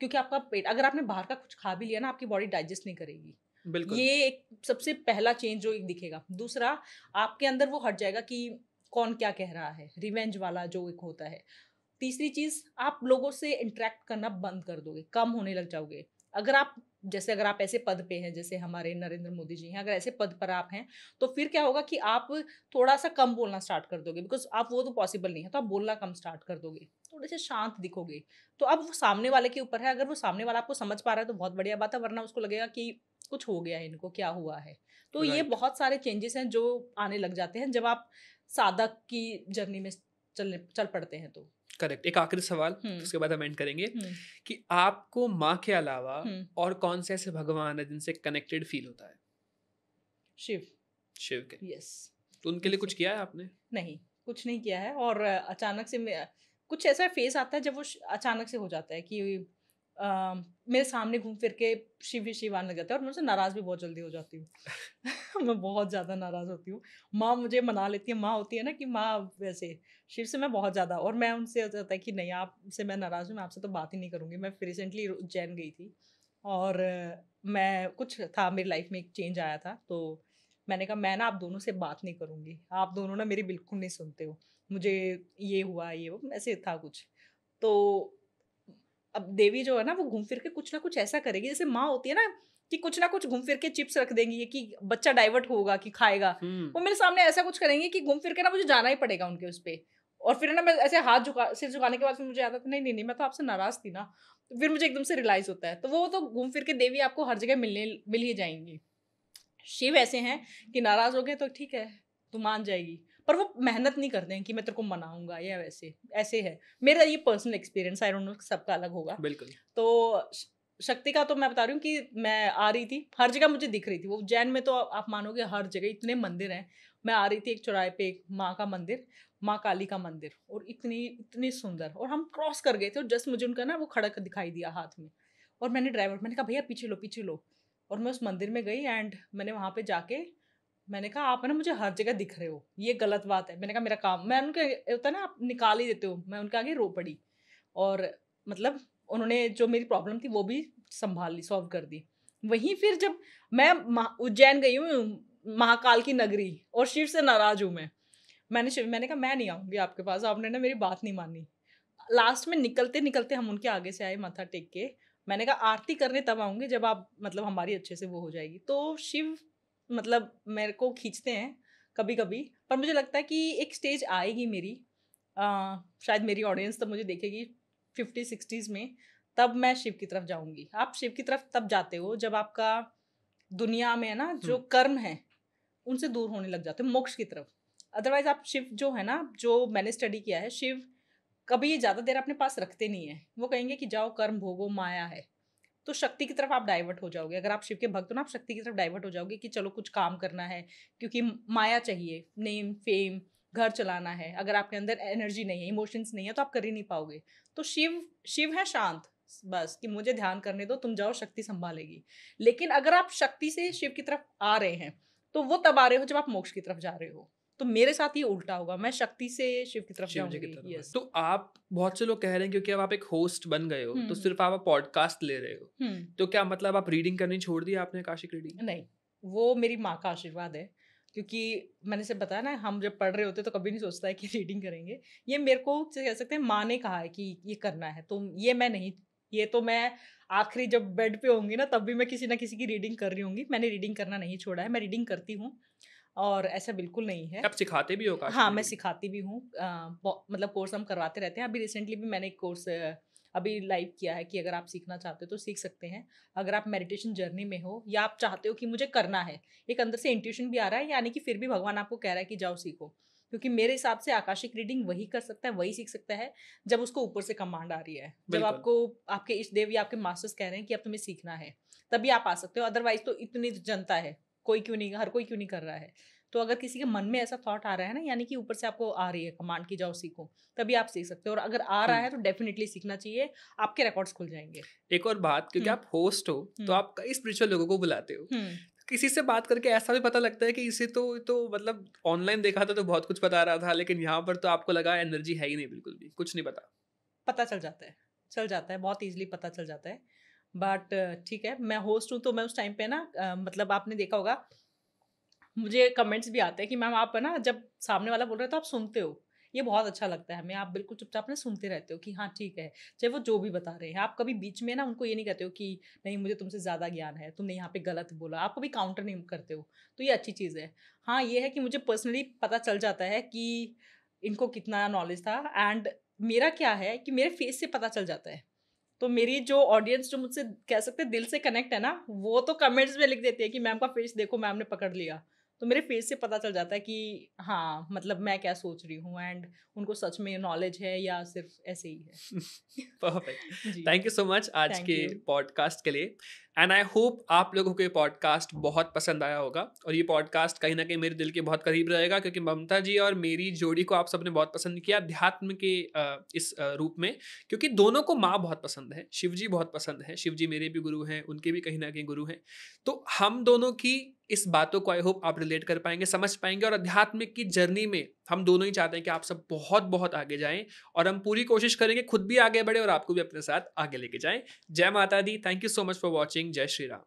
क्योंकि आपका पेट, अगर आपने बाहर का कुछ खा भी लिया ना, आपकी बॉडी डाइजेस्ट नहीं करेगी। बिल्कुल। ये एक सबसे पहला चेंज जो एक दिखेगा। दूसरा, आपके अंदर वो हट जाएगा कि कौन क्या कह रहा है, रिवेंज वाला जो एक होता है। तीसरी चीज, आप लोगों से इंटरेक्ट करना बंद कर दोगे, कम होने लग जाओगे। अगर आप ऐसे पद पे हैं जैसे हमारे नरेंद्र मोदी जी हैं, अगर ऐसे पद पर आप हैं, तो फिर क्या होगा कि आप थोड़ा सा कम बोलना स्टार्ट कर दोगे, बिकॉज आप वो तो पॉसिबल नहीं है, तो आप बोलना कम स्टार्ट कर दोगे, थोड़े से शांत दिखोगे। तो अब वो सामने वाले के ऊपर है, अगर वो सामने वाला आपको समझ पा रहा है तो बहुत बढ़िया बात है, वरना उसको लगेगा कि कुछ हो गया है, इनको क्या हुआ है। तो ये बहुत सारे चेंजेस हैं जो आने लग जाते हैं जब आप साधक की जर्नी में चल पड़ते हैं। तो करेक्ट। एक आखिरी सवाल, उसके बाद हम एंड करेंगे कि आपको माँ के अलावा और कौन से ऐसे भगवान है जिनसे कनेक्टेड फील होता है? शिव के। यस। तो उनके लिए कुछ किया है आपने? नहीं, कुछ नहीं किया है। और अचानक से कुछ ऐसा फेस आता है जब वो अचानक से हो जाता है कि मेरे सामने घूम फिर के शिव आने लग जाता है, और मैं उनसे नाराज़ भी बहुत जल्दी हो जाती हूँ। मैं बहुत ज़्यादा नाराज़ होती हूँ। माँ मुझे मना लेती है, माँ होती है ना कि माँ वैसे, शिव से मैं बहुत ज़्यादा, और मैं उनसे होता है कि नहीं, आपसे मैं नाराज़ हूँ, मैं आपसे तो बात ही नहीं करूँगी। मैं रिसेंटली उज्जैन गई थी, और मैं कुछ था मेरी लाइफ में, एक चेंज आया था, तो मैंने कहा मैं ना आप दोनों से बात नहीं करूँगी, आप दोनों ना मेरी बिल्कुल नहीं सुनते हो, मुझे ये हुआ ये वो, ऐसे था कुछ। तो अब देवी जो है ना, वो घूम फिर के कुछ ना कुछ ऐसा करेगी, जैसे माँ होती है ना कि कुछ ना कुछ घूम फिर के चिप्स रख देंगी कि बच्चा डाइवर्ट होगा कि खाएगा, वो मेरे सामने ऐसा कुछ करेंगे कि घूम फिर के ना मुझे जाना ही पड़ेगा उनके उस पे। और फिर ना मैं ऐसे सिर झुकाने के बाद फिर मुझे आता था नहीं नहीं नहीं मैं तो आपसे नाराज थी ना। तो फिर मुझे एकदम से रियलाइज होता है, तो वो तो घूम फिर के देवी आपको हर जगह मिल ही जाएंगी। शिव ऐसे हैं कि नाराज हो गए तो ठीक है, तू मान जाएगी, पर वो मेहनत नहीं करते हैं कि मैं तेरे को मनाऊंगा या वैसे ऐसे है। मेरा ये personal experience, I don't know सबका अलग होगा। बिल्कुल। तो शक्ति का तो मैं बता रही हूँ कि मैं आ रही थी, हर जगह मुझे दिख रही थी वो। उज्जैन में तो आप मानोगे हर जगह इतने मंदिर हैं। मैं आ रही थी एक चौराहे पे, एक माँ का मंदिर, माँ काली का मंदिर, और इतनी इतनी सुंदर, और हम क्रॉस कर गए थे और जस्ट मुझे उनका ना वो खड़क दिखाई दिया हाथ में। और मैंने कहा भैया पीछे लो पीछे लो। और मैं उस मंदिर में गई एंड मैंने वहाँ पे जाके मैंने कहा आप है ना मुझे हर जगह दिख रहे हो, ये गलत बात है। मैंने कहा मेरा काम, मैं उनके होता है ना आप निकाल ही देते हो, मैं उनके आगे रो पड़ी। और मतलब उन्होंने जो मेरी प्रॉब्लम थी वो भी संभाल ली, सॉल्व कर दी। वहीं फिर जब मैं उज्जैन गई हूँ, महाकाल की नगरी, और शिव से नाराज हूँ मैंने कहा मैं नहीं आऊंगी आपके पास, आपने ना मेरी बात नहीं मानी। लास्ट में निकलते निकलते हम उनके आगे से आए माथा टेक के। मैंने कहा आरती करने तब आऊंगी जब आप मतलब हमारी अच्छे से वो हो जाएगी। तो शिव मतलब मेरे को खींचते हैं कभी कभी, पर मुझे लगता है कि एक स्टेज आएगी मेरी, शायद मेरी ऑडियंस तब मुझे देखेगी 50-60s में, तब मैं शिव की तरफ जाऊंगी। आप शिव की तरफ तब जाते हो जब आपका दुनिया में है ना जो कर्म है उनसे दूर होने लग जाते हो, मोक्ष की तरफ। अदरवाइज आप शिव जो है ना, जो मैंने स्टडी किया है, शिव कभी ज़्यादा देर अपने पास रखते नहीं है। वो कहेंगे कि जाओ कर्म भोगो, माया है। तो शक्ति की तरफ आप डाइवर्ट हो जाओगे। अगर आप शिव के भक्त हो ना, आप शक्ति की तरफ डाइवर्ट हो जाओगे कि चलो कुछ काम करना है, क्योंकि माया चाहिए, नेम फेम, घर चलाना है। अगर आपके अंदर एनर्जी नहीं है, इमोशंस नहीं है, तो आप कर ही नहीं पाओगे। तो शिव है शांत, बस कि मुझे ध्यान करने दो, तुम जाओ शक्ति संभालेगी। लेकिन अगर आप शक्ति से शिव की तरफ आ रहे हैं तो वो तब आ रहे हो जब आप मोक्ष की तरफ जा रहे हो। तो मेरे साथ ये उल्टा होगा, मैं शक्ति से शिव की तरफ शिव जी की जाऊंगी। तरफ। यस। तो आप, बहुत से लोग कह रहे हैं क्योंकि अब आप एक होस्ट बन गए हो तो सिर्फ आप पॉडकास्ट ले रहे हो, तो क्या मतलब आप रीडिंग करनी छोड़ दी आपने, आकाशिक रीडिंग? नहीं, वो मेरी माँ का आशीर्वाद है। क्योंकि मैंने से बताया ना, हम जब पढ़ रहे होते तो कभी नहीं सोचता है कि रीडिंग करेंगे। ये मेरे को कह सकते हैं माँ ने कहा है कि ये करना है, तो ये मैं नहीं, ये तो मैं आखिरी जब बेड पे होंगी ना तब भी मैं किसी ना किसी की रीडिंग कर रही होंगी। मैंने रीडिंग करना नहीं छोड़ा है, मैं रीडिंग करती हूँ और ऐसा बिल्कुल नहीं है। आप सिखाते भी हो आकाशिक हाँ, मैं रीडिंग? सिखाती भी हूँ। मतलब कोर्स हम करवाते रहते हैं। अभी रिसेंटली भी मैंने एक कोर्स अभी लाइव किया है कि अगर आप सीखना चाहते हो तो सीख सकते हैं। अगर आप मेडिटेशन जर्नी में हो या आप चाहते हो कि मुझे करना है, एक अंदर से इंट्यूशन भी आ रहा है, यानी कि फिर भी भगवान आपको कह रहा है कि जाओ सीखो। क्योंकि मेरे हिसाब से आकाशिक रीडिंग वही कर सकता है, वही सीख सकता है जब उसको ऊपर से कमांड आ रही है, जब बिल्कुल। आपको आपके इष्ट देव या आपके मास्टर्स कह रहे हैं कि अब तुम्हें सीखना है, तभी आप आ सकते हो। अदरवाइज तो इतनी जनता है, कोई क्यों नहीं, हर कोई क्यों नहीं कर रहा है। तो अगर किसी के मन में ऐसा थॉट आ रहा है ना, यानी कि ऊपर से आपको आ रही है कमांड की जाओ सीखो, तभी आप सीख सकते हो। और अगर आ रहा है तो डेफिनेटली सीखना चाहिए, आपके रिकॉर्ड्स खुल जाएंगे। एक और बात, क्योंकि आप होस्ट हो तो आप कई स्पिरिचुअल लोगों को बुलाते हो, हम्म। किसी से बात करके ऐसा भी पता लगता है कि इसे तो मतलब ऑनलाइन देखा था तो बहुत कुछ बता रहा था, लेकिन यहाँ पर तो आपको लगा एनर्जी है ही नहीं, बिल्कुल भी कुछ नहीं पता? पता चल जाता है बहुत ईजिली पता चल जाता है। बट ठीक है, मैं होस्ट हूँ तो मैं उस टाइम पे ना मतलब आपने देखा होगा, मुझे कमेंट्स भी आते हैं कि मैम आप है ना जब सामने वाला बोल रहे हो तो आप सुनते हो। ये बहुत अच्छा लगता है हमें, आप बिल्कुल चुपचाप ना सुनते रहते हो कि हाँ ठीक है, चाहे वो जो भी बता रहे हैं। आप कभी बीच में ना उनको ये नहीं कहते हो कि नहीं मुझे तुमसे ज़्यादा ज्ञान है, तुमने यहाँ पे गलत बोला, आप कभी काउंटर नहीं करते हो। तो ये अच्छी चीज़ है। हाँ, ये है कि मुझे पर्सनली पता चल जाता है कि इनको कितना नॉलेज था। एंड मेरा क्या है कि मेरे फेस से पता चल जाता है। तो मेरी जो ऑडियंस जो मुझसे कह सकते हैं दिल से कनेक्ट है ना, वो तो कमेंट्स में लिख देती है कि मैम का फेस देखो, मैम ने पकड़ लिया। तो मेरे फेस से पता चल जाता है कि हाँ मतलब मैं क्या सोच रही हूँ, एंड उनको सच में नॉलेज है या सिर्फ ऐसे ही है। परफेक्ट। जी, थैंक यू सो मच आज थैंक के यू। पॉडकास्ट के लिए। एंड आई होप आप लोगों को ये पॉडकास्ट बहुत पसंद आया होगा, और ये पॉडकास्ट कहीं ना कहीं मेरे दिल के बहुत करीब रहेगा, क्योंकि ममता जी और मेरी जोड़ी को आप सबने बहुत पसंद किया अध्यात्म के इस रूप में, क्योंकि दोनों को माँ बहुत पसंद है, शिव जी बहुत पसंद है। शिव जी मेरे भी गुरु हैं, उनके भी कहीं ना कहीं गुरु हैं। तो हम दोनों की इस बातों को आई होप आप रिलेट कर पाएंगे, समझ पाएंगे, और आध्यात्मिक की जर्नी में हम दोनों ही चाहते हैं कि आप सब बहुत बहुत आगे जाएं, और हम पूरी कोशिश करेंगे खुद भी आगे बढ़े और आपको भी अपने साथ आगे लेके जाएं। जय माता दी। Thank you so much for watching. जय श्री राम।